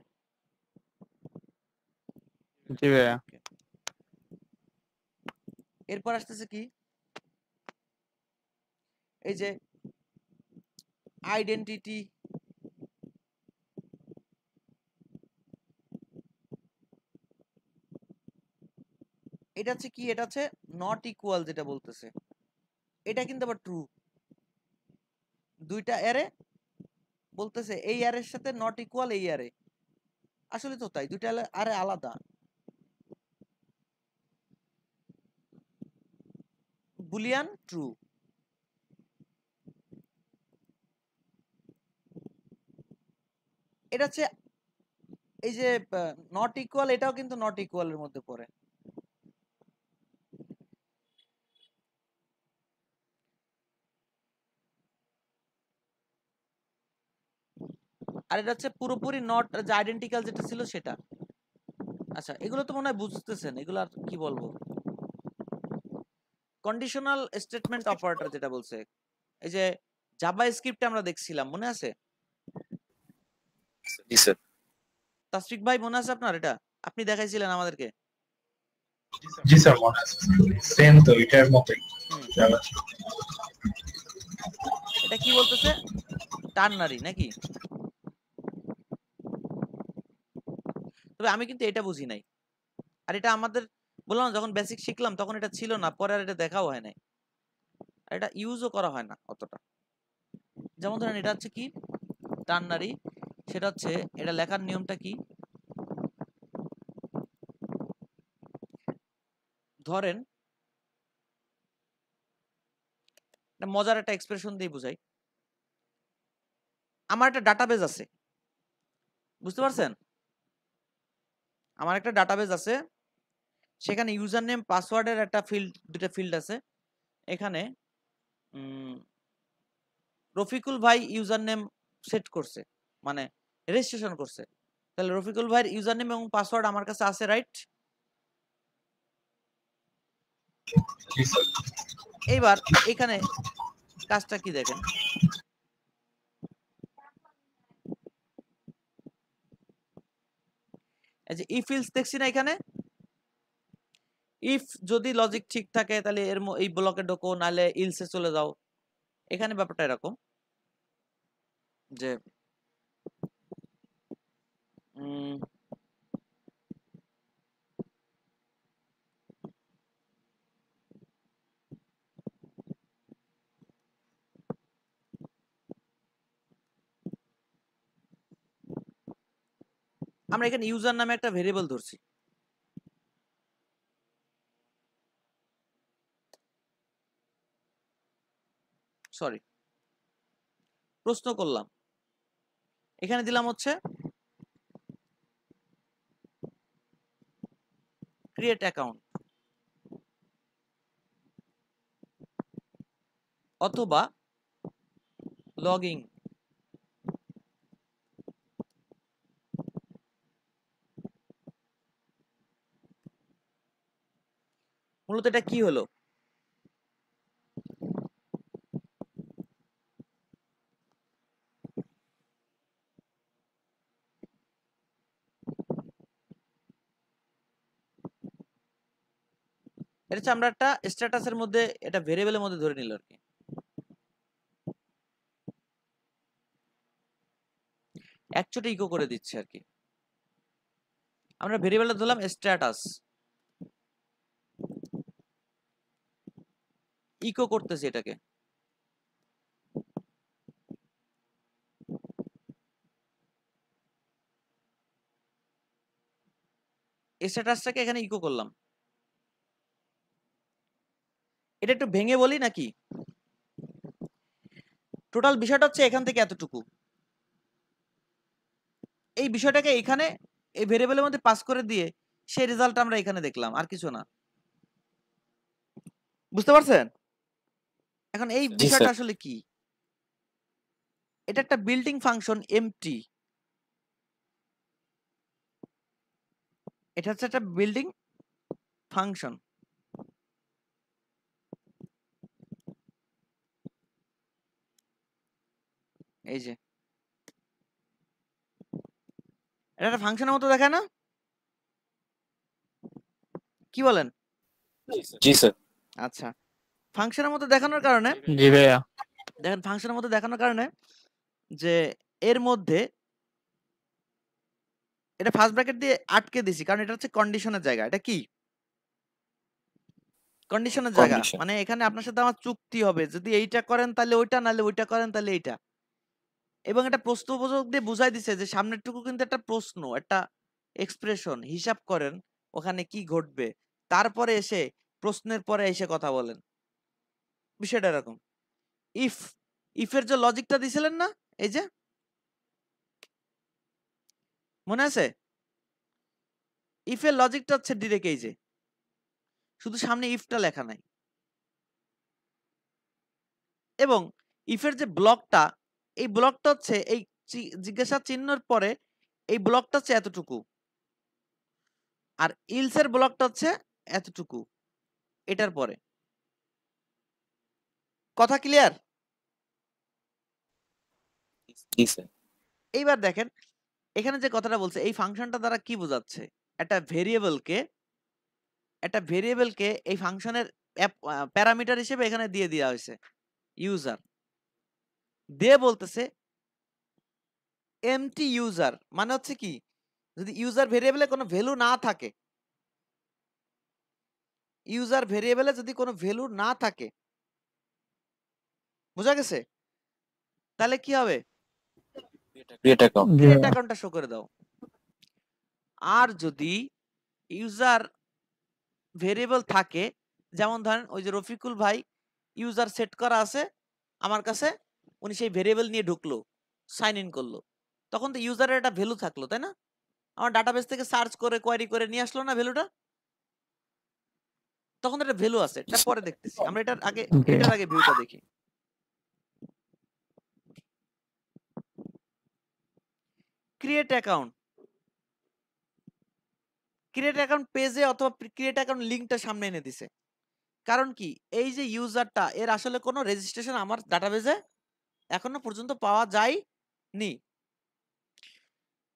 জি ভাইয়া। এরপর আসতেছে কি, এই যে আইডেন্টিটি, এটা হচ্ছে কি, এটা হচ্ছে নট ইকুয়াল যেটা বলতেছে, এটা কিন্তু আবার ট্রু। দুইটা অ্যারে বলতেছে এই অ্যারের সাথে নট ইকুয়াল এই অ্যারে, আসলে তো তাই, দুইটা অ্যারে আলাদা। Boolean true. এটা হচ্ছে এই যে নট ইকুয়াল, এটাও কিন্তু নট ইকুয়ালের মধ্যে পড়ে। আর এটা হচ্ছে পুরোপুরি নট, যে আইডেন্টিক্যাল যেটা ছিল সেটা। আচ্ছা, এগুলো তো মনে হয় বুঝতেছেন, এগুলো আর কি বলবো। কন্ডিশনাল স্টেটমেন্ট অপারেটর যেটা বলছে, এই যে জাভা স্ক্রিপ্টে আমরা দেখছিলাম, মনে আছে? জি স্যার। তাসফিক ভাই মনে আছে আপনার? এটা আপনি দেখাইছিলেন আমাদেরকে। জি স্যার, মনে আছে। সেম তো, এটার মতোই। এটা কি বলতেছে? টার্নারি নাকি? তবে আমি কিন্তু এটা বুঝি নাই। আর এটা আমাদের বললাম যখন বেসিক শিখলাম তখন এটা ছিল না, পরে আর এটা দেখাও হয় নাই, আর এটা ইউজও করা হয় না অতটা। যেমন ধরেন এটা হচ্ছে কি টার্নারি, সেটা হচ্ছে এটা লেখার নিয়মটা কি, ধরেন মজার একটা এক্সপ্রেশন দিয়ে বুঝাই। আমার একটা ডাটাবেজ আছে, বুঝতে পারছেন? আমার একটা ডাটাবেজ আছে, সেখানে ইউজার নেম পাসওয়ার্ডের একটা ফিল্ড, দুটো ফিল্ড আছে। এখানে রফিকুল ভাই ইউজার নেম সেট করছে, মানে রেজিস্ট্রেশন করছে, তাহলে রফিকুল ভাইয়ের ইউজার নেম এবং পাসওয়ার্ড আমার কাছে আছে, রাইট? এইবার এখানে কাজটা কি দেখেন, এই যে ইফ ইলস দেখছি না এখানে, ইফ যদি লজিক ঠিক থাকে তাহলে এই ব্লকে ঢোকো, নাহলে ইলসে চলে যাও। এখানে ব্যাপারটা এরকম যে আমরা এখানে ইউজার নামে একটা ভেরিয়েবল ধরছি, সরি প্রশ্ন করলাম, এখানে দিলাম হচ্ছে ক্রিয়েট অ্যাকাউন্ট অথবা লগইন। মূলত এটা কি হলো, এটা হচ্ছে আমরা একটা স্ট্যাটাসের মধ্যে এটা ভেরিয়েবলের মধ্যে ধরে নিল আর কি। একচোটে ইকো করে দিচ্ছে আর কি। আমরা ভেরিয়েবলটা ধরলাম স্ট্যাটাস, ইকো করতেছি এটাকে। স্ট্যাটাসটাকে এখানে ইকো করলাম। এটা একটু ভেঙে বলি নাকি? টোটাল বিষয়টা হচ্ছে এখান থেকে এতটুকু, এই বিষয়টাকে এখানে এই ভেরিয়েবলের মধ্যে পাস করে দিয়ে সেই রেজাল্ট আমরা এখানে দেখলাম, আর কিছু না। বুঝতে পারছেন? এখন এই জি বিষয়টা স্যার। আসলে কি? এটা একটা বিল্ডিং ফাংশন এমটি, এটা হচ্ছে একটা বিল্ডিং ফাংশন। এই যে এটা একটা ফাংশনের মতো দেখায় না? কি বলেন? জি স্যার। আচ্ছা, ফাংশনের মতো দেখানোর কারণে জি ভাইয়া। দেখেন, ফাংশনের মতো দেখানোর কারণে যে এর মধ্যে এটা ফার্স্ট ব্র্যাকেট দিয়ে আটকে দিছি, কারণ এটা হচ্ছে কন্ডিশনের জায়গা। এটা কি? কন্ডিশনের জায়গা। কন্ডিশন। মানে এখানে আপনার সাথে আমার চুক্তি হবে, যদি এইটা করেন তাহলে ওইটা, নাহলে ওইটা করেন তাহলে এইটা। এবং এটা প্রশ্নবোধক দিয়ে বুঝাই দিছে যে সামনেরটুকু কিন্তু একটা প্রশ্ন, একটা এক্সপ্রেশন। হিসাব করেন ওখানে কি ঘটবে, তারপরে এসে প্রশ্নের পরে এসে কথা বলেন। বিষয়টা এরকম। ইফ, ইফের যে লজিকটা দিছিলেন না, এই যে মনে আছে? ইফের লজিকটা হচ্ছে ডিরেক্ট এই যে, শুধু সামনে ইফটা লেখা নাই। এবং ইফের যে ব্লকটা, এই ব্লকটা হচ্ছে এই জিজ্ঞাসা চিহ্নের পরে এই ব্লকটা হচ্ছে এতটুকু, আর ইলসের ব্লকটা হচ্ছে এতটুকু এটার পরে। কথা ক্লিয়ার? জি স্যার। এইবার দেখেন এখানে যে কথাটা বলছে, এই ফাংশনটা দ্বারা কি বোঝাচ্ছে? একটা ভেরিয়েবলকে, একটা ভেরিয়েবলকে এই ফাংশনের প্যারামিটার হিসেবে এখানে দিয়ে দেওয়া হয়েছে ইউজার, দিয়ে বলতেছে এমটি ইউজার। মানে হচ্ছে কি, যদি ইউজার ভেরিয়েবলে কোনো ভ্যালু না থাকে, ইউজার ভেরিয়েবলে যদি কোনো ভ্যালু না থাকে, বোঝা গেছে? তাহলে কি হবে? Create account. জি ক্রিয়েট ভাইয়া। অ্যাকাউন্টটা শো করে দাও। আর যদি ইউজার ভেরিয়েবল থাকে, যেমন ধরেন ওই যে রফিকুল ভাই ইউজার সেট করা আছে আমার কাছে, উনি সেই ভেরিয়েবল নিয়ে ঢুকলো, সাইন ইন করলো, তখন তো ইউজারের একটা ভ্যালু থাকলো, তাই না? আমার ডাটাবেস থেকে সার্চ করে কোয়ারি করে নিয়ে আসলো না ভ্যালুটা, তখন তো একটা ভ্যালু আছে। এটা পরে দেখতেছি আমরা, এটার আগে, জি। এটার আগে ভিউটা দেখি। ক্রিয়েট অ্যাকাউন্ট, ক্রিয়েট অ্যাকাউন্ট পেজে অথবা ক্রিয়েট অ্যাকাউন্ট লিঙ্কটা সামনে এনে দিছে। কারণ কি, এই যে ইউজারটা, এর আসলে কোনো রেজিস্ট্রেশন আমার ডাটাবেজে এখনো পর্যন্ত পাওয়া যায়নি।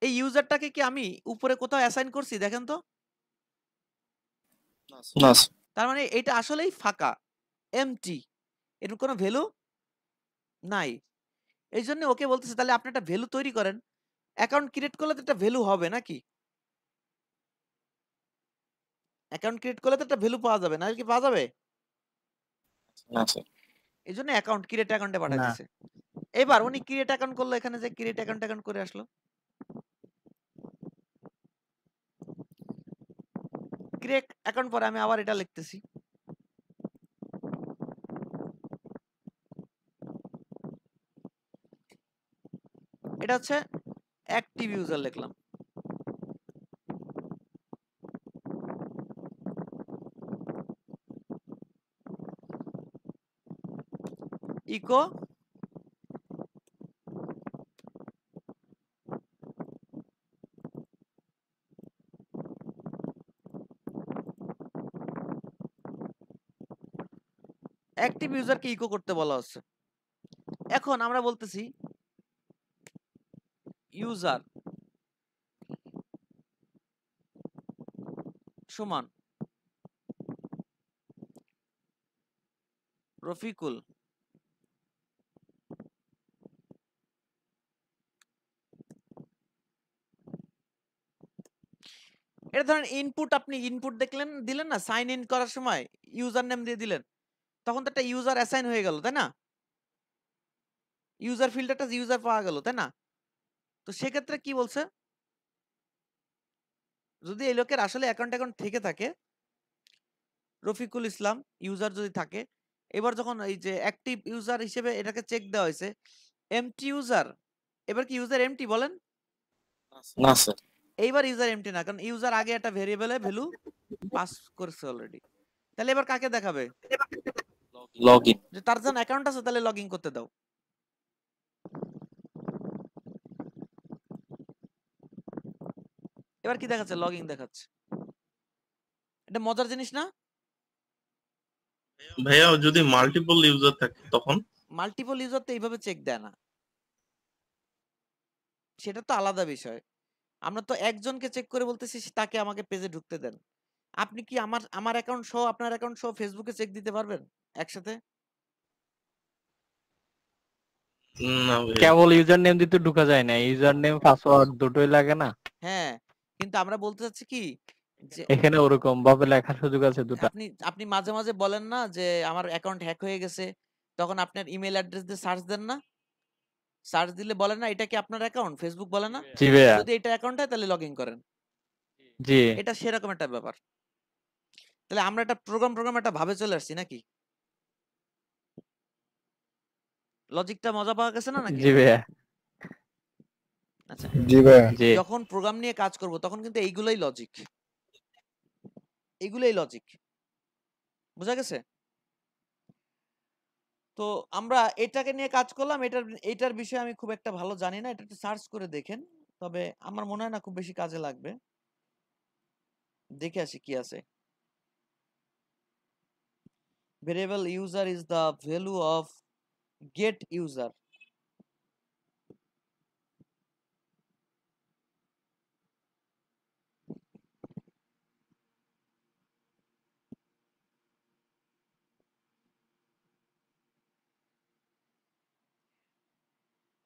এই ইউজারটাকে কি আমি উপরে কোথাও অ্যাসাইন করছি? দেখেন তো। না স্যার। তার মানে এটা আসলেই ফাঁকা, এমটি, এর কোনো ভ্যালু নাই। এই জন্য ওকে বলতেছে তাহলে আপনি একটা ভ্যালু তৈরি করেন। অ্যাকাউন্ট ক্রিয়েট করলে তো একটা ভ্যালু হবে নাকি? অ্যাকাউন্ট ক্রিয়েট করলে তো একটা ভ্যালু পাওয়া যাবে, না কি পাওয়া যাবে? না স্যার। এই জন্য অ্যাকাউন্ট ক্রিয়েট অ্যাকাউন্টে পাঠিয়ে না। দিছে। এবার উনি ক্রিয়েট অ্যাকাউন্ট করলো, এখানে যে ক্রিয়েট অ্যাকাউন্ট করে আসলো। ক্রিয়েট অ্যাকাউন্ট পরে আমি আবার এটা লিখতেছি, এটা হচ্ছে অ্যাক্টিভ ইউজার লিখলাম। ইকো অ্যাক্টিভ ইউজারকে ইকো করতে বলা হচ্ছে। এখন আমরা বলতেছি ইউজার সমান রফিকুল। এটা ধরেন ইনপুট, আপনি ইনপুট দেখলেন, দিলেন না সাইন ইন করার সময় ইউজার নেম দিয়ে দিলেন, তখন তো একটা ইউজার অ্যাসাইন হয়ে গেল, তাই না? ইউজার ফিল্ডটা ইউজার পাওয়া গেল, তাই না? তো সেক্ষেত্রে কি বলছে, যদি এই লোকের আসলে অ্যাকাউন্ট থেকে থাকে, রফিকুল ইসলাম ইউজার যদি থাকে, এবার যখন এই যে অ্যাক্টিভ ইউজার হিসেবে এটাকে চেক দেওয়া হয়েছে, এমটি ইউজার, এবার কি ইউজার এমটি বলেন? না স্যার। এইবার ইউজার এমটি না, কারণ ইউজার আগে একটা ভেরিয়েবলে ভ্যালু পাস করেছে অলরেডি। তাহলে এবার কাকে দেখাবে? Log in. যে তার যখন অ্যাকাউন্ট আছে তাহলে লগ ইন করতে দাও। এবার কি দেখাচ্ছে? লগ ইন দেখাচ্ছে। এটা মজার জিনিস না? ভাইয়া যদি মাল্টিপল ইউজার থাকে তখন? মাল্টিপল ইউজার তো এইভাবে চেক দেয় না, সেটা তো আলাদা বিষয়। আমরা তো একজনকে চেক করে বলতেছি তাকে আমাকে পেজে ঢুকতে দেন। আপনি কি আমার অ্যাকাউন্ট সহ আপনার অ্যাকাউন্ট সহ ফেসবুকে চেক দিতে পারবেন একসাথে? না ভাইয়া। কেবল ইউজার নেম দিতে ঢোকা যায় না, ইউজার নেম পাসওয়ার্ড দুটোই লাগে না? হ্যাঁ, কিন্তু আমরা বলতে চাচ্ছি কি যে এখানে ওরকম ভাবে লেখার সুযোগ আছে দুটো। আপনি আপনি মাঝে মাঝে বলেন না যে আমার অ্যাকাউন্ট হ্যাক হয়ে গেছে, তখন আপনার ইমেল অ্যাড্রেস দিয়ে সার্চ দেন না? সার্চ দিলে বলে না এটা কি আপনার অ্যাকাউন্ট, ফেসবুক বলে না? জি ভাইয়া। যদি এটা অ্যাকাউন্ট হয় তাহলে লগ ইন করেন। জি। এটা সেরকম একটা ব্যাপার। তাহলে আমরা একটা প্রোগ্রাম একটা ভাবে চলে আসছি নাকি? লজিকটা মজা পাওয়া গেছে না নাকি? জি ভাইয়া। আচ্ছা, জি ভাই। জি। যখন প্রোগ্রাম নিয়ে কাজ করব তখন কিন্তু এইগুলোই লজিক, এগুলোই লজিক। বুঝা গেছে? তো আমরা এটাকে নিয়ে কাজ করলাম, এটার বিষয়ে আমি খুব একটা ভালো জানি না, এটা একটু সার্চ করে দেখেন। তবে আমার মনে হয় না খুব বেশি কাজে লাগবে। দেখে আসি কি আছে। Variable user is the value of get user.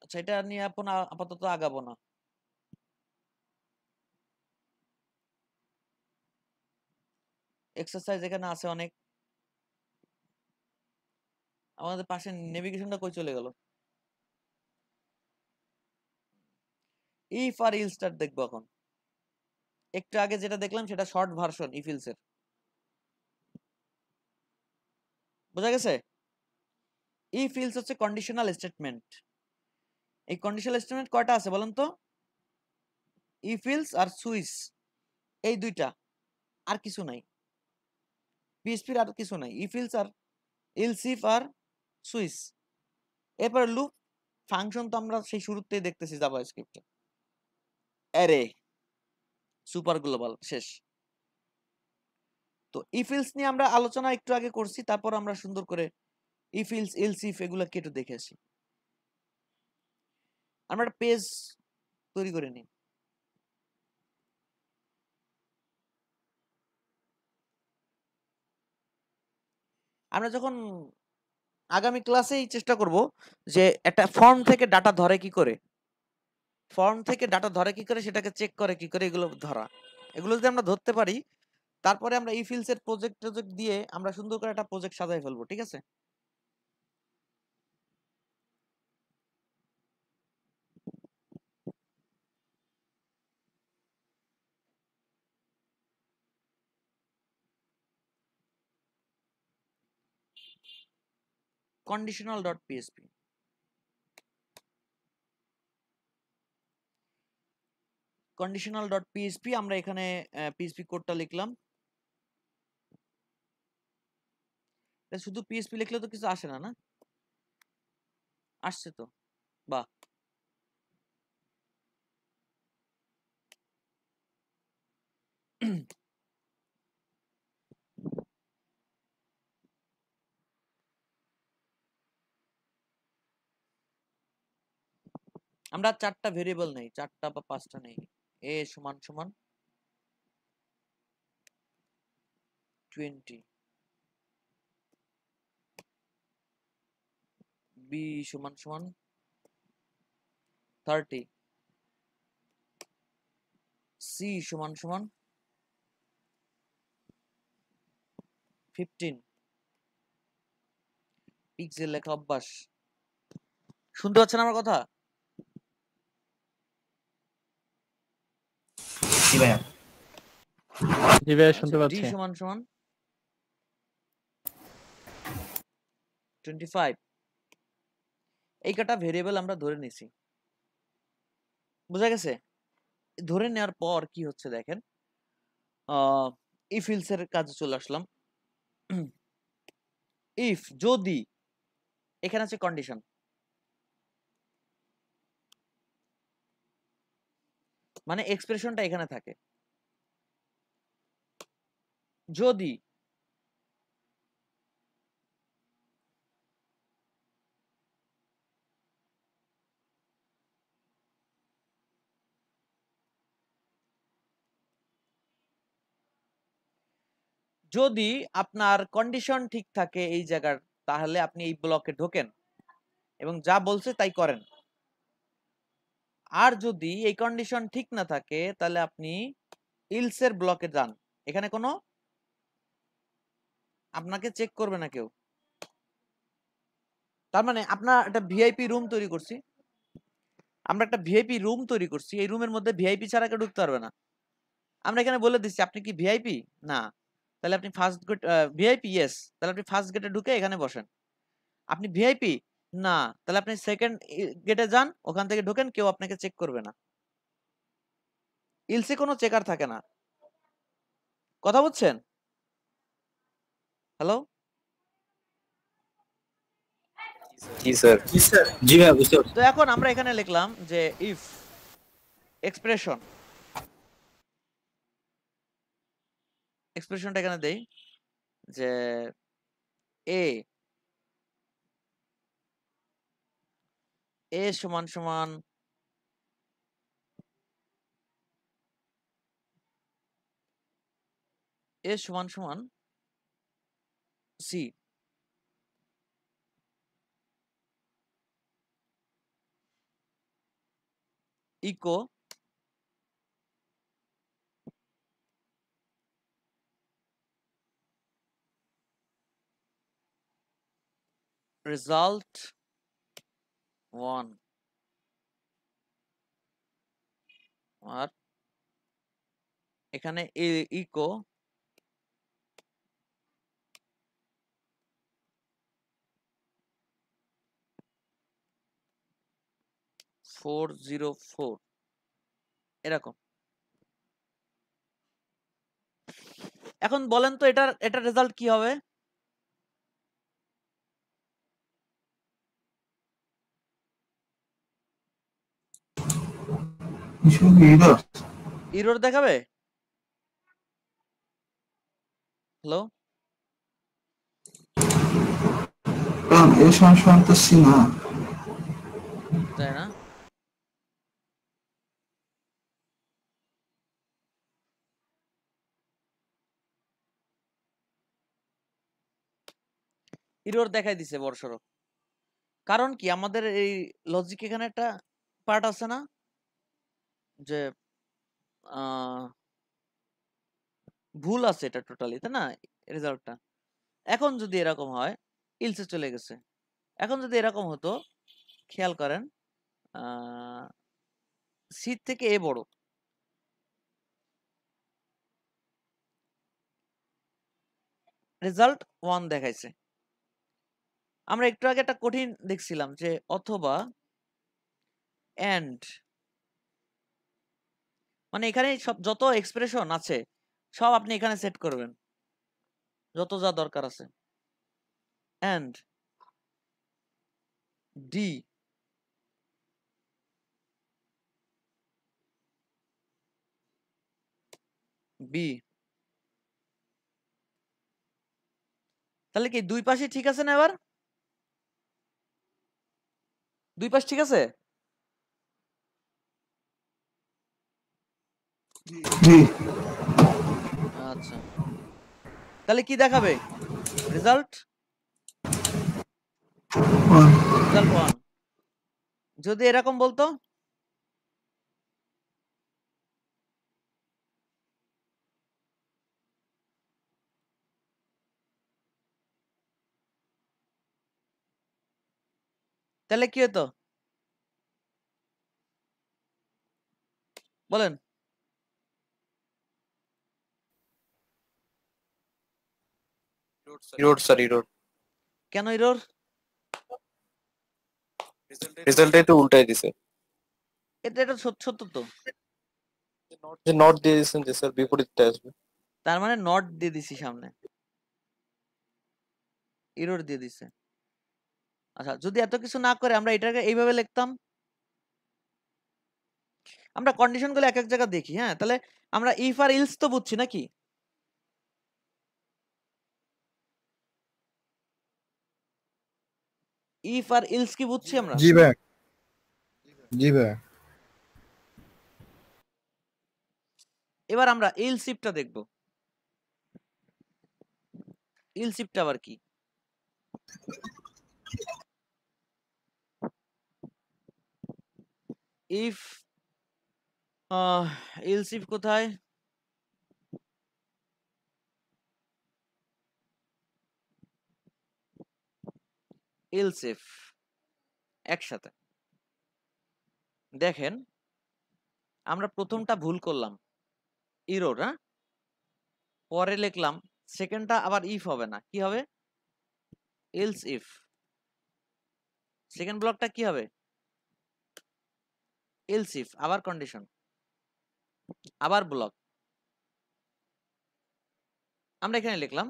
আচ্ছা, এটা নিয়ে আপাতত আগাবো না। এক্সারসাইজ এখানে আছে অনেক। আমাদের পাশে নেভিগেশনটা কই চলে গেল? ইফ আর ইল স্টার্ট দেখবো এখন। একটু আগে যেটা দেখলাম সেটা শর্ট ভার্সন ইফিলস এর। বোঝা গেছে? ইফ ইলস হচ্ছে কন্ডিশনাল স্টেটমেন্ট। এই কন্ডিশনাল স্টেটমেন্ট কয়টা আছে বলেন তো? ইফ ইলস আর সুইচ, এই দুইটা, আর কিছু নাই। পিএইচপির আর কিছু নাই, ইফ ইলস আর ইলস ইফ আর সুইচ। এরপর লুপ ফাংশন তো আমরা সেই শুরুতেই দেখতেছি জাভাস্ক্রিপ্টে। অ্যারে, সুপার গ্লোবাল, শেষ। তো ইফ ইলস নিয়ে আমরা আলোচনা একটু আগে করছি, তারপর আমরা সুন্দর করে ইফ ইলস ইলস ইফ এগুলোকে একটু দেখে আসি। আমরা একটা পেজ তৈরি করে নিই। আমরা যখন আগামী ক্লাসেই চেষ্টা করব যে একটা ফর্ম থেকে ডাটা ধরে কি করে, সেটাকে চেক করে কি করে, এগুলো ধরা। এগুলো যদি আমরা ধরতে পারি, তারপরে আমরা ইফিলস এর প্রজেক্ট দিয়ে আমরা সুন্দর করে একটা প্রজেক্ট সাজাই ফেলবো, ঠিক আছে? conditional.php, আমরা এখানে পিএইচপি কোডটা লিখলাম। শুধু পিএইচপি লিখলে তো কিছু আসে না, না? আসছে তো, বাহ। আমরা 4টা ভেরিয়েবল নেই, 4টা বা 5টা নেই। a সমান সমান 20, b সমান সমান 30, c সমান সমান 15, পিক্সেল লেখা অভ্যাস। শুনতে পাচ্ছেন আমার কথা? জি ভাইয়া। জি ভাই শুনতে d পাচ্ছি। সমান সমান 25। এই কটা ভেরিয়েবল আমরা ধরে নিছি, বুঝা গেছে? ধরে নেওয়ার পর কি হচ্ছে দেখেন, ইফ ইলস এর কাজে চলে আসলাম। ইফ যদি, এখানে আছে কন্ডিশন, মানে এক্সপ্রেশনটা এখানে থাকে। যদি যদি আপনার কন্ডিশন ঠিক থাকে এই জায়গার, তাহলে আপনি এই ব্লকে ঢোকেন এবং যা বলছে তাই করেন। আর যদি এই কন্ডিশন ঠিক না থাকে তাহলে আপনি ইলস এর ব্লকে যান। এখানে কোনো আপনাকে চেক করবে না কেউ। তার মানে আপনার একটা ভিআইপি রুম তৈরি করছি, আমরা একটা ভিআইপি রুম তৈরি করছি, এই রুমের মধ্যে ভিআইপি ছাড়া কেউ ঢুকতে পারবে না। আমরা এখানে বলে দিচ্ছি আপনি কি ভিআইপি না, তাহলে আপনি ফার্স্ট গেট, ভিআইপি ইয়েস, তাহলে আপনি ফার্স্ট গেটে ঢুকে এখানে বসেন। আপনি ভিআইপি না, তাহলে আপনি সেকেন্ড গেটে যান, ওখান থেকে ঢোকেন, কেউ আপনাকে চেক করবে না। ইলসে কোনো চেকার থাকে না। কথা বুঝছেন? হ্যালো? জি স্যার। জি ভাইয়া বুঝতে পারছি। তো এখন আমরা এখানে লিখলাম যে ইফ এক্সপ্রেশন, এক্সপ্রেশনটা এখানে দেই যে এ সমান সমান সি, ইকো রেজাল্ট 1, আর এখানে ইকো ফোর এরকম। এখন বলেন তো এটার রেজাল্ট কি হবে? এরর দেখাবে? হ্যালো? তাই না? এরর দেখাই দিছে বড়সড়। কারণ কি, আমাদের এই লজিক এখানে একটা পার্ট আছে না যে ভুল আছে, এটা টোটালি, তাই না রেজাল্টটা। এখন যদি এরকম হয়, ইলসে চলে গেছে। এখন যদি এরকম হতো, খেয়াল করেন, সি থেকে এ বড়, রেজাল্ট 1 দেখাইছে। আমরা একটু আগে একটা কঠিন দেখছিলাম যে অথবা এন্ড, মানে এখানে সব যত এক্সপ্রেশন আছে সব আপনি এখানে সেট করবেন, যত যা দরকার আছে। এন্ড ডি বি, তাহলে কি দুই পাশে ঠিক আছে না? এবার দুই পাশ ঠিক আছে? আচ্ছা, তাহলে কি দেখাবে রেজাল্ট? রেজাল্ট 1। যদি এরকম বলতো তাহলে কি হতো বলেন? Error sir, error. কেন এরর? রেজাল্টটাই তো উল্টাই দিছে। এটা সত্য তো। যে নট দিয়ে দিয়েছেন যে স্যার বিপরীতটা আসবে। তার মানে নট দিয়ে দিছি সামনে, এরর দিয়ে দিছে। আচ্ছা, যদি এত কিছু না করে আমরা এটাকে এইভাবে লিখতাম। আমরা কন্ডিশন গুলো এক এক জায়গা দেখি। হ্যাঁ, তাহলে আমরা ইফ আর ইলস তো বুঝছি নাকি? ইফ আর ইলস কি বুঝছি আমরা? জি ভাই, জি ভাই। এবার আমরা ইলস ইফটা দেখব। ইলস ইফটা আবার কি? ইফ ইলস ইফ কোথায়? ইলস ইফ একসাথে দেখেন, আমরা প্রথমটা ভুল করলাম, ইরোর। হ্যাঁ, পরে লিখলাম সেকেন্ডটা আবার ইফ হবে না, কি হবে? Else if. সেকেন্ড ব্লকটা কি হবে? ইলস ইফ, আবার কন্ডিশন, আবার ব্লক। আমরা এখানে লিখলাম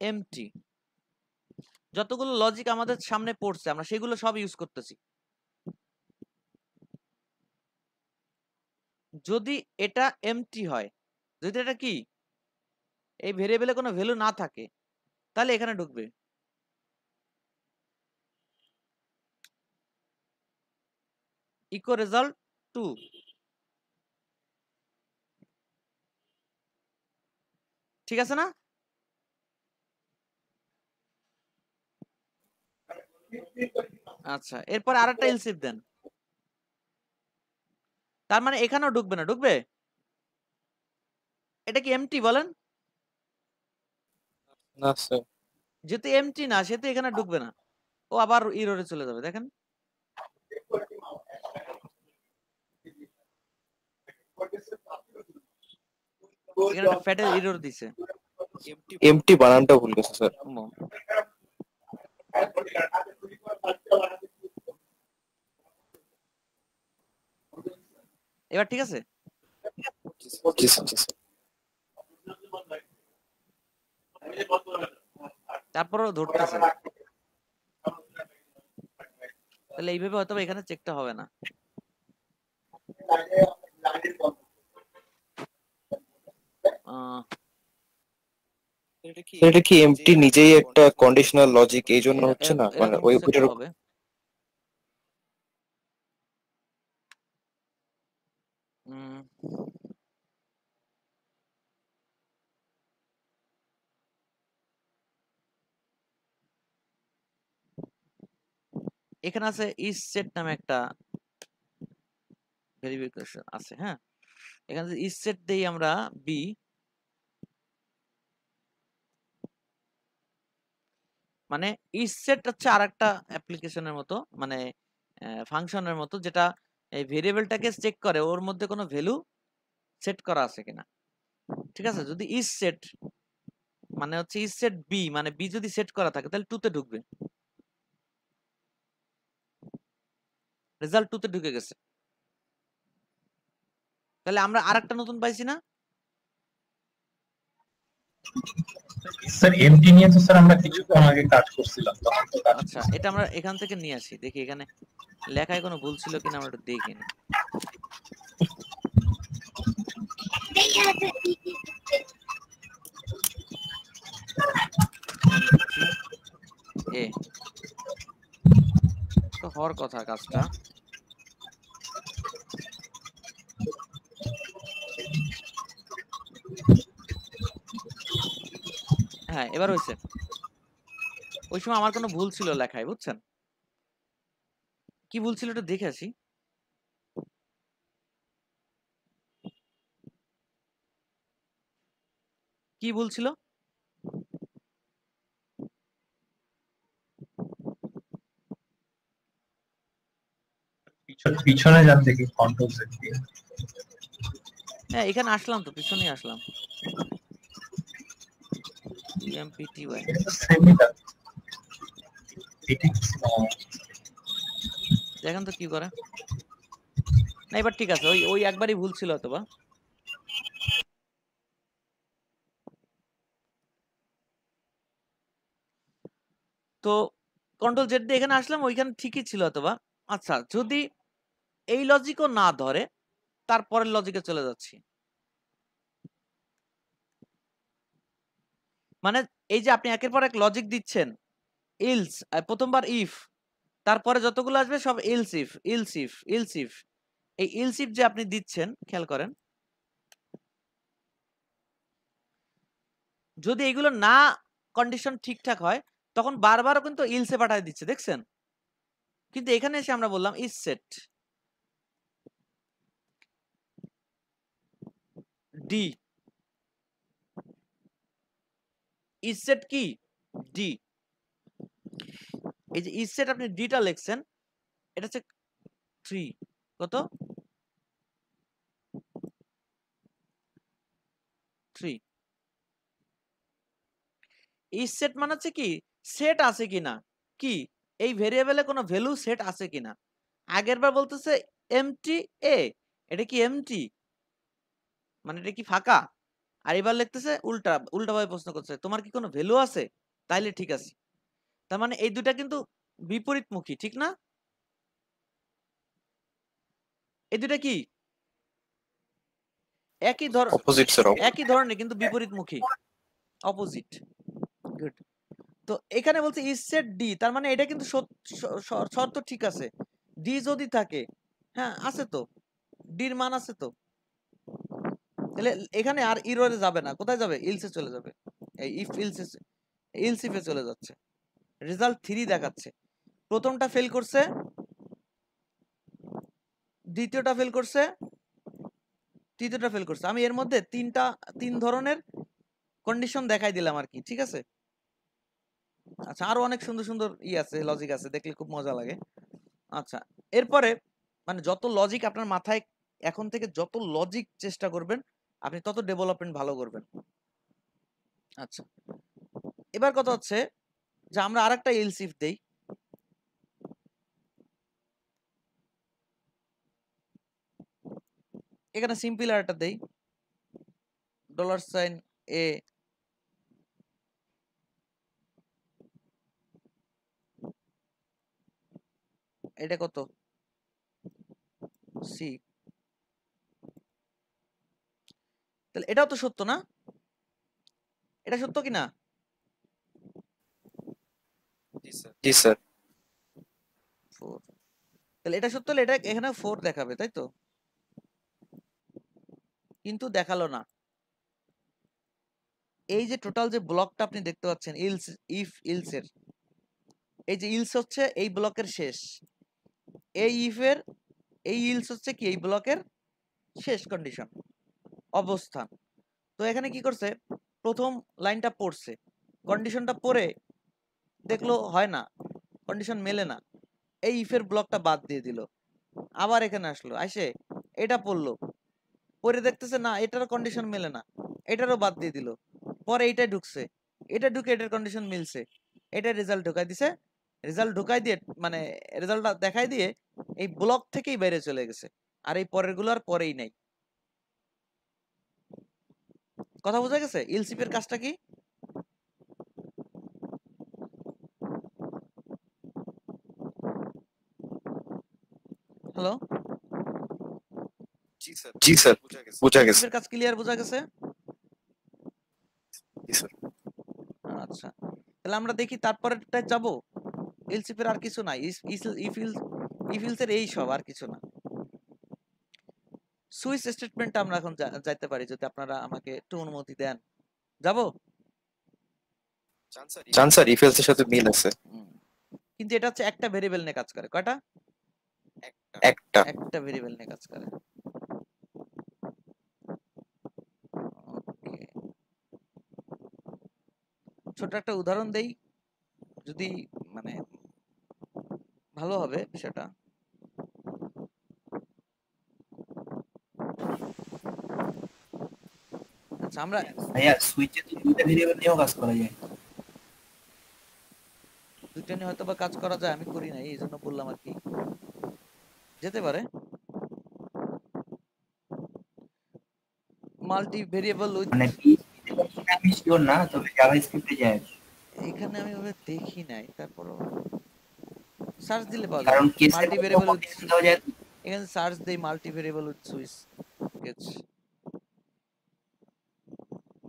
এমটি। যতগুলো লজিক আমাদের সামনে পড়ছে আমরা সেগুলো সব ইউজ করতেছি। যদি এটা এমটি হয়, যদি এটা কি এই ভেরিয়েবলে কোনো ভ্যালু না থাকে, তাহলে এখানে ঢুকবে। Echo result 2। ঠিক আছে না? আচ্ছা, এরপর আরেকটা এলস ইফ দেন। তার মানে এখানেও ঢুকবে না, ঢুকবে? এটা কি এমটি বলেন? না স্যার। যেহেতু এমটি না, সেহেতু এখানে ঢুকবে না, ও আবার ইররে চলে যাবে। দেখেন, এখানে একটা ফ্যাটের ইরর দিছে। এমটি বানানটা ভুল গেছে স্যার। এবার ঠিক আছে? জি স্যার, জি স্যার। তারপরও ধরতেছে, তাহলে এইভাবে হয়তো এখানে চেকটা হবে না। এটা কি এমটি নিজেই একটা কন্ডিশনাল লজিক, এই জন্য হচ্ছে না? মানে ওই ওইটার হবে। এখানে আছে ইজ সেট নামে একটা ভেরিফিকেশন আছে। হ্যাঁ, এখানে ইজ সেট দেই আমরা বি, মানে ইজ সেট হচ্ছে আরেকটা অ্যাপ্লিকেশনের মতো, মানে ফাংশনের মতো, যেটা এই ভেরিয়েবলটাকে চেক করে ওর মধ্যে কোনো ভ্যালু সেট করা আছে কিনা। ঠিক আছে? যদি ইজ সেট মানে হচ্ছে ইজ সেট বি, মানে বি যদি সেট করা থাকে তাহলে 2 তে ঢুকবে। রেজাল্ট 2 তে ঢুকে গেছে। তাহলে আমরা আরেকটা নতুন পাইছি না? স্যার এমটি নিয়ে তো স্যার আমরা কিছুক্ষণ আগে কাজ করছিলাম। আচ্ছা, এটা আমরা এখান থেকে নিয়ে আসি, দেখি এখানে লেখায় কোনো ভুল ছিল কিনা আমরা একটু দেখি নি। এ তো হওয়ার কথা কাজটা। হ্যাঁ এবার হয়েছে। ওই সময় আমার কোনো ভুল ছিল লেখায়, বুঝছেন? কি ভুল ছিল একটু দেখে আসি। কি ভুল ছিল? পিছনে যান দেখি কন্ট্রোল সেট দিয়ে। হ্যাঁ এখানে আসলাম তো, পিছনেই আসলাম। EMPTY এটা তো সেমই না। এটা দেখেন তো কি করে। না এবার ঠিক আছে, ওই ওই একবারই ভুল ছিল অথবা। তো কন্ট্রোল জেড দিয়ে এখানে আসলাম, ওইখানে ঠিকই ছিল অথবা। আচ্ছা যদি এই লজিকও না ধরে, তারপরের লজিকে চলে যাচ্ছি। মানে এই যে আপনি একের পর এক লজিক দিচ্ছেন, ইলস প্রথমবার ইফ, তারপরে যতগুলো আসবে সব else if else if else if. এই ইলস ইফ যে আপনি দিচ্ছেন, খেয়াল করেন, যদি এগুলো না কন্ডিশন ঠিকঠাক হয় তখন বারবারও কিন্তু ইলসে পাঠায় দিচ্ছে, দেখছেন? কিন্তু এখানে এসে আমরা বললাম is set D. Is set কি? ডি। এই যে ইজ সেট আপনি ডিটা লিখছেন, এটা হচ্ছে 3 কত 3। ইজ সেট মানে হচ্ছে কি, সেট আছে কিনা, কি এই ভেরিয়েবলে কোনো ভ্যালু সেট আছে কিনা। আগের বার বলতেছে এমটি এ, এটা কি এমটি মানে এটা কি ফাঁকা? আর এবার লিখতেছে উল্টা উল্টাভাবে প্রশ্ন করছে, তোমার কি কোনো ভ্যালু আছে? তাইলে ঠিক আছে। তার মানে এই দুটা কিন্তু বিপরীতমুখী, ঠিক না? এই দুটা কি একই অপোজিট স্যার। একই ধরনের কিন্তু বিপরীতমুখী, অপোজিট। গুড। তো এখানে বলছে ইজ সেট ডি, তার মানে এটা কিন্তু শর্ত ঠিক আছে। ডি যদি থাকে, হ্যাঁ আছে তো, ডির মান আছে তো, তাহলে এখানে আর ইররে যাবে না, কোথায় যাবে? ইলসে চলে যাবে। এই ইফ ইলসে, ইলস ইফে চলে যাচ্ছে। রেজাল্ট 3 দেখাচ্ছে। প্রথমটা ফেল করছে, দ্বিতীয়টা ফেল করছে, তৃতীয়টা ফেল করছে। আমি এর মধ্যে তিন ধরনের কন্ডিশন দেখাই দিলাম আর কি, ঠিক আছে? আচ্ছা আরো অনেক সুন্দর সুন্দর আছে, লজিক আছে, দেখলে খুব মজা লাগে। আচ্ছা এরপরে মানে যত লজিক আপনার মাথায়, এখন থেকে যত লজিক চেষ্টা করবেন আপনি তত ডেভেলপমেন্ট ভালো করবেন। আচ্ছা এবার কথা হচ্ছে যে আমরা আরেকটা এলস ইফ দেই। এখানে সিম্পল আর একটা দেই, $a এটা কত সি। তাহলে এটাও তো সত্য না? এটা সত্য কি না? জি স্যার। 4। তাহলে এটা সত্য হলে এটা এখানে 4 দেখাবে, তাই তো? কিন্তু দেখালো না। এই যে টোটাল যে ব্লকটা আপনি দেখতে পাচ্ছেন ইলস ইফ ইলস এর, এই যে ইলস হচ্ছে এই ব্লকের শেষ, এই ইফের এই ইলস হচ্ছে কি এই ব্লকের শেষ কন্ডিশন অবস্থান। তো এখানে কি করছে, প্রথম লাইনটা পড়ছে, কন্ডিশনটা পড়ে দেখলো হয় না, কন্ডিশন মেলে না, এই ইফের ব্লকটা বাদ দিয়ে দিল। আবার এখানে আসলো, আসে এটা পড়লো, পরে দেখতেছে না এটার কন্ডিশন মেলে না, এটারও বাদ দিয়ে দিল। পরে এইটা ঢুকছে, এটা ঢুকে এটার কন্ডিশন মিলছে, এটা রেজাল্ট ঢুকাই দিছে, রেজাল্ট ঢুকাই দিয়ে মানে রেজাল্টটা দেখাই দিয়ে এই ব্লক থেকেই বাইরে চলে গেছে, আর এই পরের গুলো আর পরেই নাই। কথা বোঝা গেছে? ইলসিপের কাজটা কি? হ্যালো, জি স্যার, বোঝা গেছে। ইলসিপের কাজ ক্লিয়ার বোঝা গেছে? জি স্যার। আচ্ছা তাহলে আমরা দেখি তারপরেরটা যাব। ইলসিপের আর কিছু নাই, ইফিলসের এই সব, আর কিছু না। সুইচ স্টেটমেন্টটা আমরা এখন যাইতে পারি যদি আপনারা আমাকে একটু অনুমতি দেন। যাব? চান স্যার ইফ এলস এর সাথে মিল আছে কিন্তু এটা হচ্ছে একটা ভেরিয়েবল নিয়ে কাজ করে। কয়টা? একটা একটা ভেরিয়েবল নিয়ে কাজ করে। ওকে, ছোট একটা উদাহরণ দেই, যদি মানে ভালো হবে বিষয়টা। আচ্ছা, আমরা ভাইয়া সুইচে তো দুইটা ভেরিয়েবল নিয়েও কাজ করা যায়। দুইটা নিয়ে হয়তো বা কাজ করা যায়, আমি করি নাই এই জন্য বললাম আর কি, যেতে পারে। মাল্টি ভেরিয়েবল উইথ, মানে PHP তে আমি শিওর না, তবে জাভাস্ক্রিপ্টে যায়। এখানে আমি ওভাবে দেখি নাই, তারপরও সার্চ দিলে পাওয়া কারণ যাবে কেসের মাল্টি ভেরিয়েবল উইথ। দেওয়া যায়। এখানে সার্চ দেই multi variable with switch gets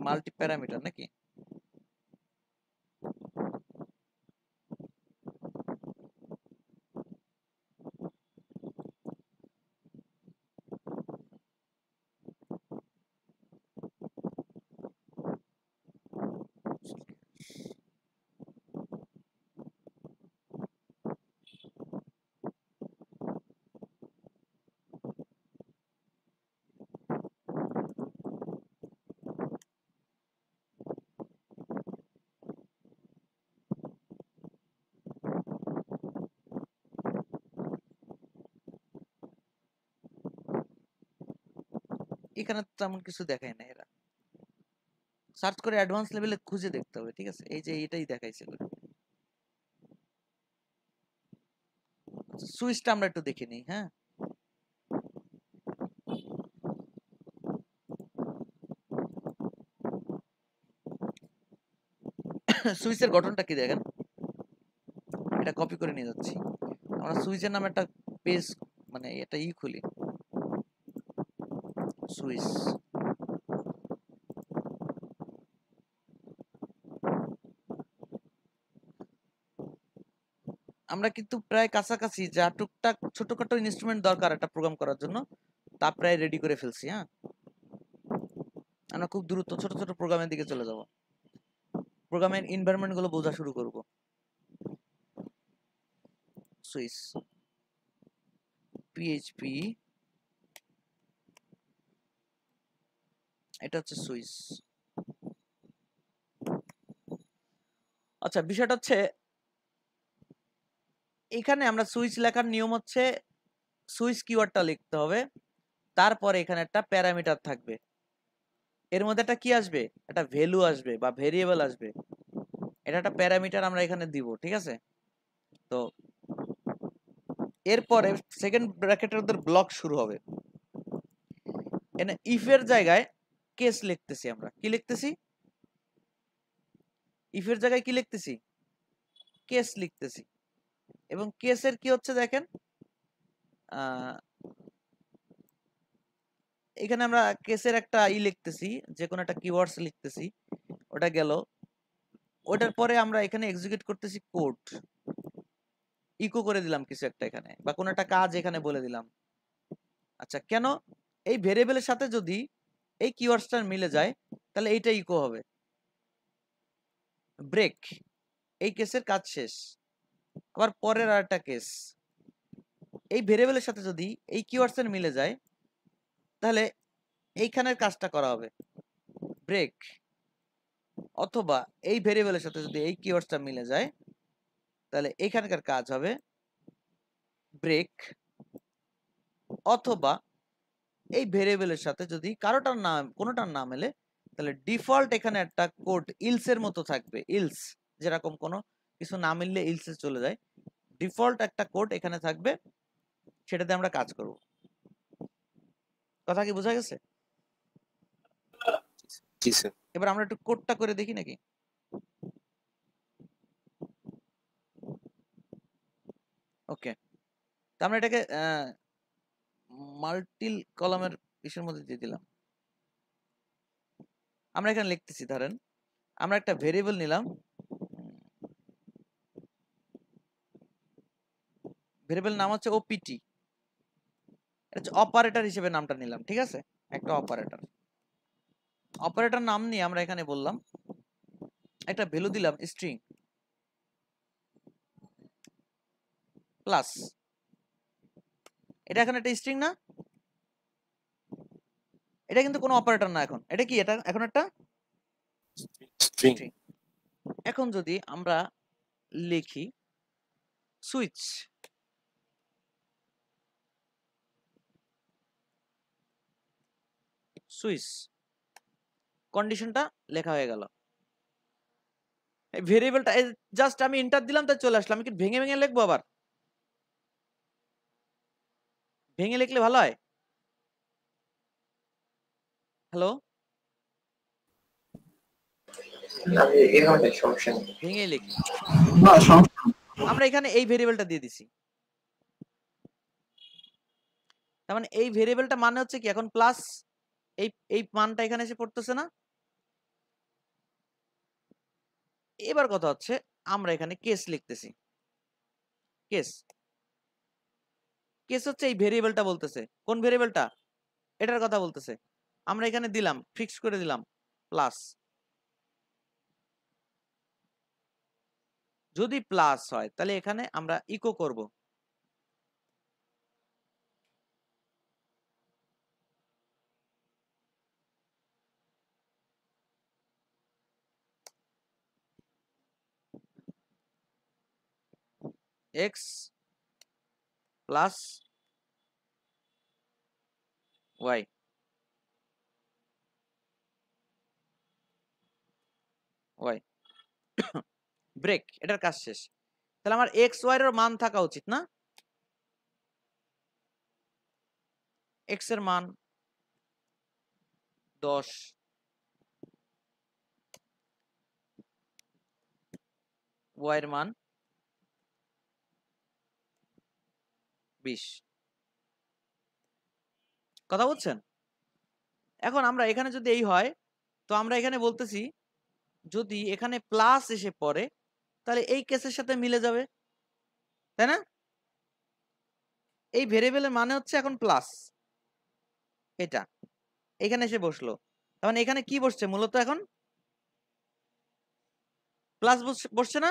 multi parameter নাকি। এখানে তেমন কিছু দেখায় না, এরা সার্চ করে অ্যাডভান্স লেভেলে খুঁজে দেখতে হবে। ঠিক আছে, এই যে এটাই দেখাইছে। সুইচটা আমরা একটু দেখে নিই। হ্যাঁ, সুইচের গঠনটা কি দেখেন, এটা কপি করে নিয়ে যাচ্ছি। আমরা সুইচের নামে একটা পেজ মানে এটা খুলি, সুইচ। আমরা কিন্তু প্রায় কাছাকাছি, যা টুকটাক ছোটখাটো ইনস্ট্রুমেন্ট দরকার একটা প্রোগ্রাম করার জন্য, তা প্রায় রেডি করে ফেলছি। হ্যাঁ, আমরা খুব দ্রুত ছোট ছোট প্রোগ্রামের দিকে চলে যাব, প্রোগ্রামের এনভায়রনমেন্ট গুলো বোঝা শুরু করব। সুইচ, পিএইচপি, এটা হচ্ছে সুইচ। আচ্ছা, বিষয়টা হচ্ছে এখানে আমরা সুইচ লেখার নিয়ম হচ্ছে সুইচ কিওয়ার্ডটা লিখতে হবে, তারপরে এখানে একটা প্যারামিটার থাকবে, এর মধ্যে একটা কি আসবে, একটা ভ্যালু আসবে বা ভেরিয়েবল আসবে, এটা একটা প্যারামিটার আমরা এখানে দিব। ঠিক আছে, তো এরপরে সেকেন্ড ব্র্যাকেটের মধ্যে ব্লক শুরু হবে। এখানে ইফ এর জায়গায় কেস লিখতেছি, আমরা কি লিখতেছি, ইফ এর জায়গায় কি লিখতেছি, কেস লিখতেছি। এবং কেসের কি হচ্ছে দেখেন, এখানে আমরা কেসের একটা লিখতেছি, যে কোনো একটা কিওয়ার্ডস লিখতেছি, ওটা গেল। ওটার পরে আমরা এখানে এক্সিকিউট করতেছি কোড, ইকো করে দিলাম কিছু একটা এখানে, বা কোনো একটা কাজ এখানে বলে দিলাম। আচ্ছা, কেন এই ভেরিয়েবলের সাথে যদি এই কিওয়ার্ডসটা মিলে যায় তাহলে এইটা ইকো হবে। ব্রেক, এই কেসের কাজ শেষ। আবার পরের আরেকটা কেস, এই ভেরিয়েবলের সাথে যদি এই কিওয়ার্ডসের মিলে যায় তাহলে এইখানের কাজটা করা হবে ব্রেক, অথবা এই ভেরিয়েবলের সাথে যদি এই কিওয়ার্ডসটা মিলে যায় তাহলে এইখানকার কাজ হবে ব্রেক, অথবা এই ভেরিয়েবলের সাথে যদি কারোটার নাম কোনোটার নাম এলে তাহলে ডিফল্ট এখানে একটা কোড ইলস এর মতো থাকবে। ইলস যেরকম কোনো কিছু না মিললে ইলস এ চলে যায়, ডিফল্ট একটা কোড এখানে থাকবে, সেটাতে আমরা কাজ করব। কথা কি বোঝা গেছে? জি স্যার। এবার আমরা একটু কোডটা করে দেখি নাকি। ওকে, তো আমরা এটাকে মাল্টি কলামের ইস্যুর মধ্যে দিয়ে দিলাম। আমরা এখানে লিখতেছি, ধরেন আমরা একটা ভেরিয়েবল নিলাম, ভেরিয়েবল নাম হচ্ছে ওপিটি, এটা হচ্ছে অপারেটর হিসেবে নামটা নিলাম। ঠিক আছে, একটা অপারেটর, অপারেটর নাম নিয়ে আমরা এখানে বললাম একটা ভ্যালু দিলাম স্ট্রিং প্লাস, এটা এখন একটা স্ট্রিং না, এটা কিন্তু কোনো অপারেটর না, এখন এটা কি, এটা এখন একটা স্ট্রিং। string। এখন যদি আমরা লিখি সুইচ, সুইচ কন্ডিশনটা লেখা হয়ে গেল। এই ভেরিয়েবলটা জাস্ট আমি এন্টার দিলাম তাই চলে আসলাম। আমি কি ভেঙে ভেঙে লিখবো? আবার ভেঙে লিখলে ভালো হয়। হ্যালো, ভেঙে লিখি। আমরা এখানে এই ভেরিয়েবলটা দিয়ে দিছি, তার মানে এই ভেরিয়েবলটা মানে হচ্ছে কি, এখন প্লাস এই এই মানটা এখানে এসে পড়তেছে না। এবার কথা হচ্ছে আমরা এখানে কেস লিখতেছি। কেস, কেস হচ্ছে এই ভেরিয়েবলটা বলতেছে। কোন ভেরিয়েবলটা? এটার কথা বলতেছে। আমরা এখানে দিলাম, ফিক্স করে দিলাম প্লাস। যদি প্লাস হয় তাহলে এখানে আমরা ইকো করব। X plus y, y break, এটার কাজ শেষ। তাহলে আমার এক্স ওয়াই এর মান থাকা উচিত না? এক্স এর মান 10, ওয়াই এর মান 20। কথা বলছেন? এখন আমরা এখানে যদি এই হয়, তো আমরা এখানে বলতেছি যদি এখানে প্লাস এসে পড়ে তাহলে এই কেসের সাথে মিলে যাবে, তাই না? এই ভেরিয়েবলের মানে হচ্ছে এখন প্লাস, এটা এখানে এসে বসলো, তার মানে এখানে কি বসছে মূলত? এখন প্লাস বসছে না?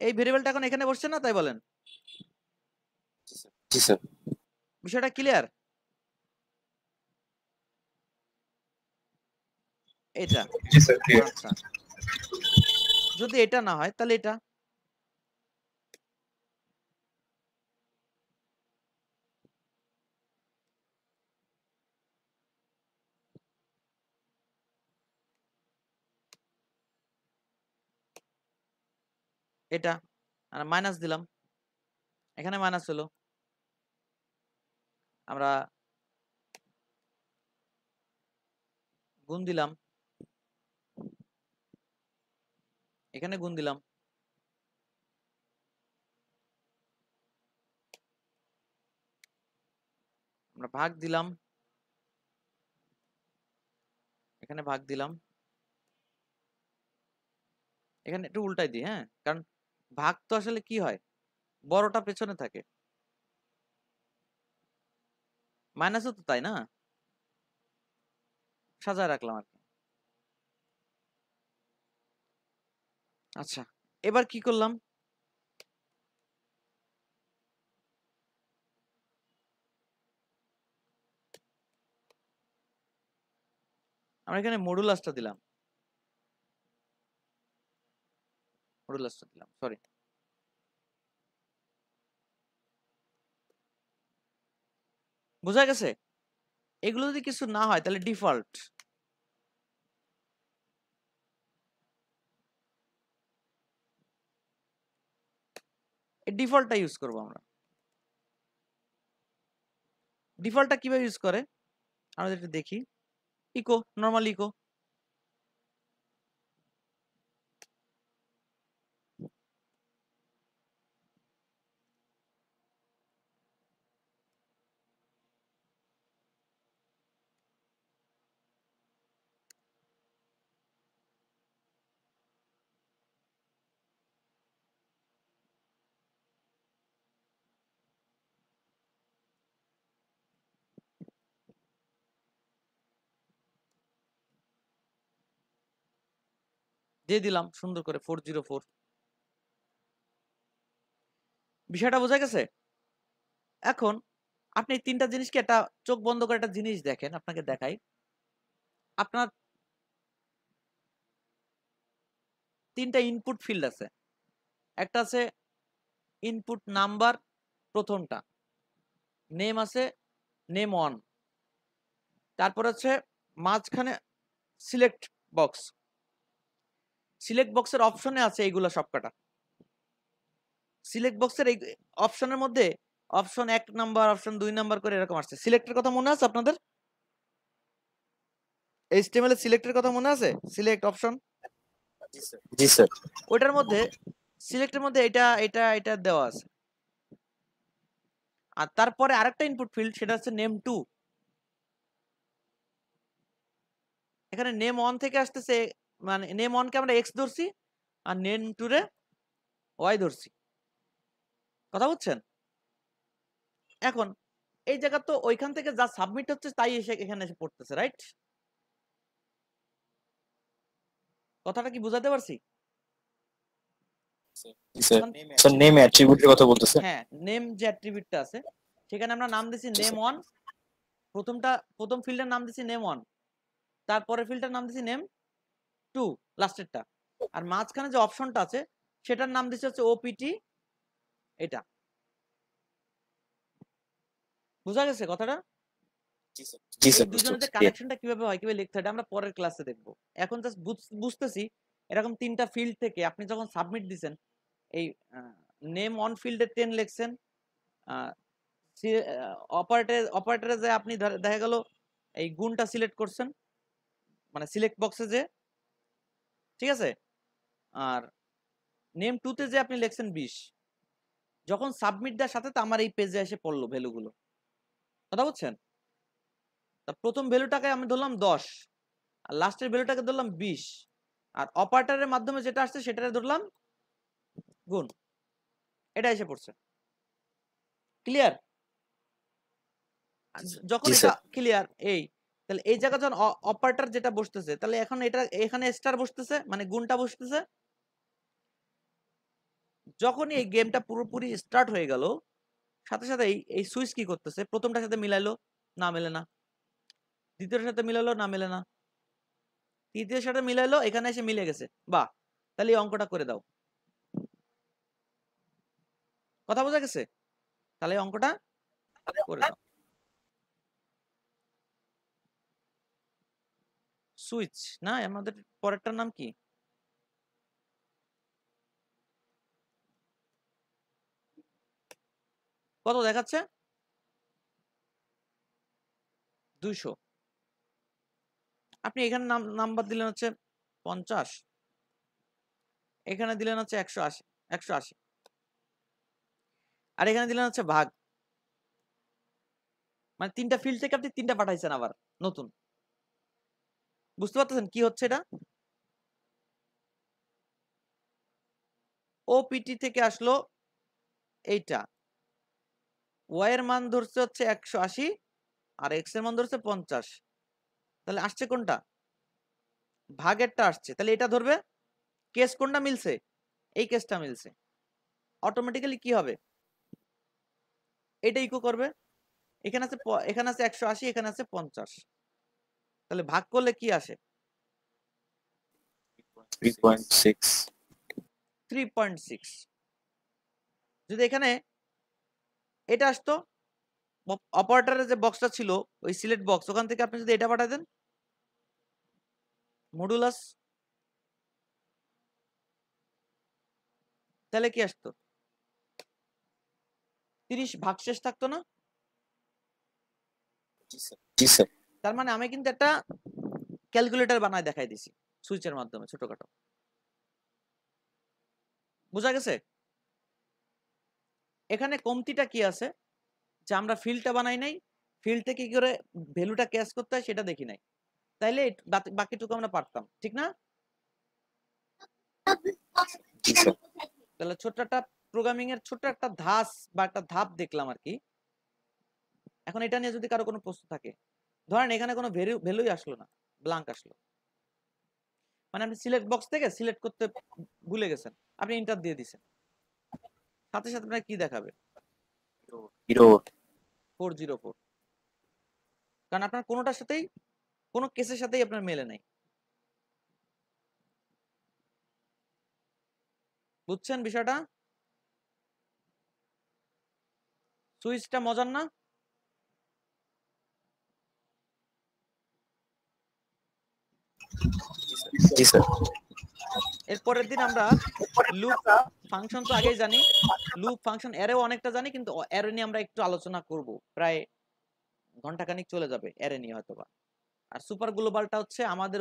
এই ভেরিয়েবলটা এখন এখানে বসছে না, তাই বলেন? জি স্যার। বিষয়টা ক্লিয়ার? এটা জি স্যার, ক্লিয়ার। আচ্ছা, যদি এটা না হয় তাহলে এটা। এটা আর মাইনাস দিলাম, এখানে মাইনাস হলো, আমরা গুণ দিলাম, এখানে গুণ দিলাম, আমরা ভাগ দিলাম, এখানে ভাগ দিলাম, এখানে একটু উল্টাই দিই, হ্যাঁ, কারণ ভাগ তো আসলে কি হয়, বড়টা পেছনে থাকে, মাইনাসও তো তাই না, সাজায় রাখলাম আর কি। আচ্ছা, এবার কি করলাম, আমরা এখানে মডুলাসটা দিলাম, মডুলাসটা দিলাম, সরি। বোঝা গেছে? এগুলো যদি কিছু না হয় তাহলে ডিফল্ট, এই ডিফল্টটা ইউজ করব আমরা। ডিফল্টটা কিভাবে ইউজ করে আমরা একটু দেখি। ইকো, নরমাল ইকো, দিয়ে দিলাম সুন্দর করে 404। বিষয়টা বোঝা গেছে? এখন আপনি এই তিনটা জিনিসকে একটা চোখ বন্ধ করে একটা জিনিস দেখেন, আপনাকে দেখাই। আপনার তিনটা ইনপুট ফিল্ড আছে। একটা আছে ইনপুট নাম্বার, প্রথমটা নেম আছে, নেম 1। তারপর হচ্ছে মাঝখানে সিলেক্ট বক্স। সিলেক্ট বক্সের অপশনে আছে এইগুলা সবকটা। সিলেক্ট বক্সের এই অপশনের মধ্যে অপশন 1 নাম্বার, অপশন 2 নাম্বার করে এরকম আসছে। সিলেক্টের কথা মনে আছে আপনাদের? HTML এর সিলেক্টের কথা মনে আছে? সিলেক্ট অপশন, জি স্যার। ওইটার মধ্যে সিলেক্টের মধ্যে এটা এটা এটা দেওয়া আছে। আর তারপরে আরেকটা ইনপুট ফিল্ড, সেটা হচ্ছে নেম 2। এখানে নেম 1 থেকে আসতেছে, মানে নেম 1 কে আমরা x ধরছি আর নেম 2 রে y ধরছি। কথা বুঝছেন? এখন এই জায়গা তো ওইখান থেকে যা সাবমিট হচ্ছে তাই এসে এখানে এসে পড়তেছে, রাইট? কথাটা কি বুঝাতে পারছি? জি স্যার। স্যার নেম অ্যাট্রিবিউটের কথা বলতেছেন? হ্যাঁ, নেম যে অ্যাট্রিবিউটটা আছে সেখানে আমরা নাম দিছি নেম 1। প্রথম ফিল্ডের নাম দিছি নেম 1, তারপরে ফিল্ডের নাম দিছি নেম 2, লাস্টেরটা। আর মাঝখানে যে অপশনটা আছে সেটার নাম দিছি হচ্ছে ওপিটি। এটা বুঝা গেছে কথাটা? জি স্যার। এই দুজনের যে কানেকশনটা কিভাবে হয়, কিভাবে লিখতে হয়, এটা আমরা পরের ক্লাসে দেখবো। এখন জাস্ট বুঝতেছি এরকম তিনটা ফিল্ড থেকে আপনি যখন সাবমিট দিছেন, এই নেম 1 ফিল্ডে 10 লিখছেন, অপারেটরে যে আপনি দেখা গেল এই গুণটা সিলেক্ট করছেন, মানে সিলেক্ট বক্সে যে, ঠিক আছে। আর নেম 2 তে যে আপনি লিখছেন 20। যখন সাবমিট দেওয়ার সাথে তো আমার এই পেজে এসে পড়লো ভ্যালুগুলো। কথা বুঝছেন? তা প্রথম ভ্যালুটাকে আমি ধরলাম 10, আর লাস্টের ভ্যালুটাকে ধরলাম 20, আর অপারেটরের মাধ্যমে যেটা আসছে সেটারে ধরলাম গুণ। এটা এসে পড়ছে। ক্লিয়ার? যখন এটা ক্লিয়ার, এই তাহলে এই জায়গা যখন অপারেটর যেটা বসতেছে, তাহলে এখন এটা এখানে স্টার বসতেছে, মানে গুণটা বসতেছে। যখনই এই গেমটা পুরোপুরি স্টার্ট হয়ে গেল, সাথে সাথে এই সুইচ কি করতেছে, প্রথমটার সাথে মিলাইলো, না মেলে না। দ্বিতীয়টার সাথে মিলালো, না মেলে না। তৃতীয়ের সাথে মিলাইলো, এখানে এসে মিলে গেছে, বাহ, তাহলে এই অঙ্কটা করে দাও। কথা বোঝা গেছে? তাহলে এই অঙ্কটা করে দাও। সুইচ না, আমাদের পরেরটার নাম কি? কত দেখাচ্ছে? 200। আপনি এখানে নাম্বার দিলেন হচ্ছে 50, এখানে দিলেন হচ্ছে 180, আর এখানে দিলেন হচ্ছে ভাগ। মানে তিনটা ফিল্ড থেকে আপনি তিনটা পাঠাইছেন আবার নতুন। বুঝতে পারতেছেন কি হচ্ছে এটা? ওপিটি থেকে আসলো এইটা, ওয়াই এর মান ধরছে হচ্ছে 180 আর এক্স এর মান ধরছে 50। তাহলে আসছে কোনটা? ভাগেরটা আসছে। তাহলে এটা ধরবে। কেস কোনটা মিলছে? এই কেসটা মিলছে। অটোমেটিক্যালি কি হবে? এটা ইকো করবে। এখানে আছে 180, এখানে আছে 50। তাহলে ভাগ করলে কি আসে? 3.6। যদি এখানে এটা আসতো, অপারেটরের যে বক্সটা ছিল ওই সিলেক্ট বক্স, ওখান থেকে আপনি যদি এটা পাঠাতেন মডুলাস, তাহলে কি আসতো? 30 ভাগশেষ থাকতো না? জি স্যার। তার মানে আমি কিন্তু একটা ক্যালকুলেটর বানায় দেখাই দিছি সুইচের মাধ্যমে, ছোটখাটো। বুঝা গেছে? এখানে কমতিটা কি আছে, যে আমরা ফিল্ডটা বানাই নাই, ফিল্ড থেকে কি করে ভ্যালুটা ক্যাচ করতে হয় সেটা দেখি নাই, তাইলে বাকিটুকু আমরা পারতাম, ঠিক না? তাহলে ছোট্ট একটা প্রোগ্রামিং এর ছোট্ট একটা ধাপ বা একটা ধাপ দেখলাম আর কি। এখন এটা নিয়ে যদি কারো কোনো প্রশ্ন থাকে, ধরেন এখানে কোনো ভ্যালুই আসলো না, ব্ল্যাঙ্ক আসলো, মানে আপনি সিলেক্ট বক্স থেকে সিলেক্ট করতে ভুলে গেছেন, আপনি এন্টার দিয়ে দিছেন, সাথে সাথে আপনার কি দেখাবে? 404। কারণ আপনার কোনোটার সাথেই, কোনো কেসের সাথেই আপনার মেলে নাই। বুঝছেন বিষয়টা? সুইচটা মজার না? জি স্যার। এর পরের দিন আমরা লুপ ফাংশন তো আগেই জানি, লুপ ফাংশন অ্যারেও অনেকটা জানি, কিন্তু অ্যারে নিয়ে আমরা একটু আলোচনা করব, প্রায় ঘন্টাখানিক চলে যাবে অ্যারে নিয়ে হয়তোবা। আর সুপার গ্লোবালটা হচ্ছে আমাদের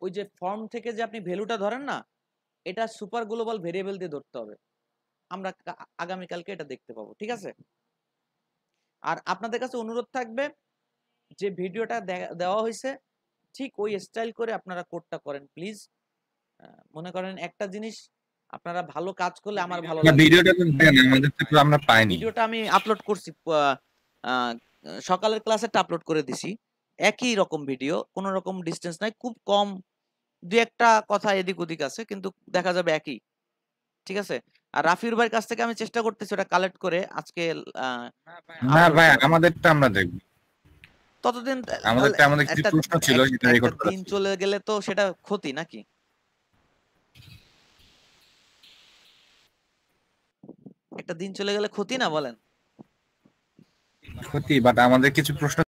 ওই যে ফর্ম থেকে যে আপনি ভ্যালুটা ধরেন না, এটা সুপার গ্লোবাল ভেরিয়েবল দিয়ে ধরতে হবে। আমরা আগামীকালকে এটা দেখতে পাবো, ঠিক আছে? আর আপনাদের কাছে অনুরোধ থাকবে, যে ভিডিওটা দেওয়া হয়েছে ঠিক ওই স্টাইল করে আপনারা কোডটা করেন প্লিজ। মনে করেন একটা জিনিস আপনারা ভালো কাজ করলে আমার ভালো লাগে। ভিডিওটা তো দেন, আমাদের তো আমরা পাইনি। ভিডিওটা আমি আপলোড করছি, সকালের ক্লাসেটা আপলোড করে দিছি, একই রকম ভিডিও, কোনো রকম ডিসটেন্স নাই, খুব কম দুই একটা কথা এদিক ওদিক আছে, কিন্তু দেখা যাবে একই, ঠিক আছে? আর রাফির ভাইয়ের কাছ থেকে আমি চেষ্টা করতেছি ওটা কালেক্ট করে আজকে না ভাই, আমাদেরটা আমরা দেখব। ততদিন আমাদের কিছু প্রশ্ন ছিল যেটা রেকর্ড করা। দিন চলে গেলে তো সেটা ক্ষতি নাকি? একটা দিন চলে গেলে ক্ষতি না, বলেন? ক্ষতি, বাট আমাদের কিছু প্রশ্ন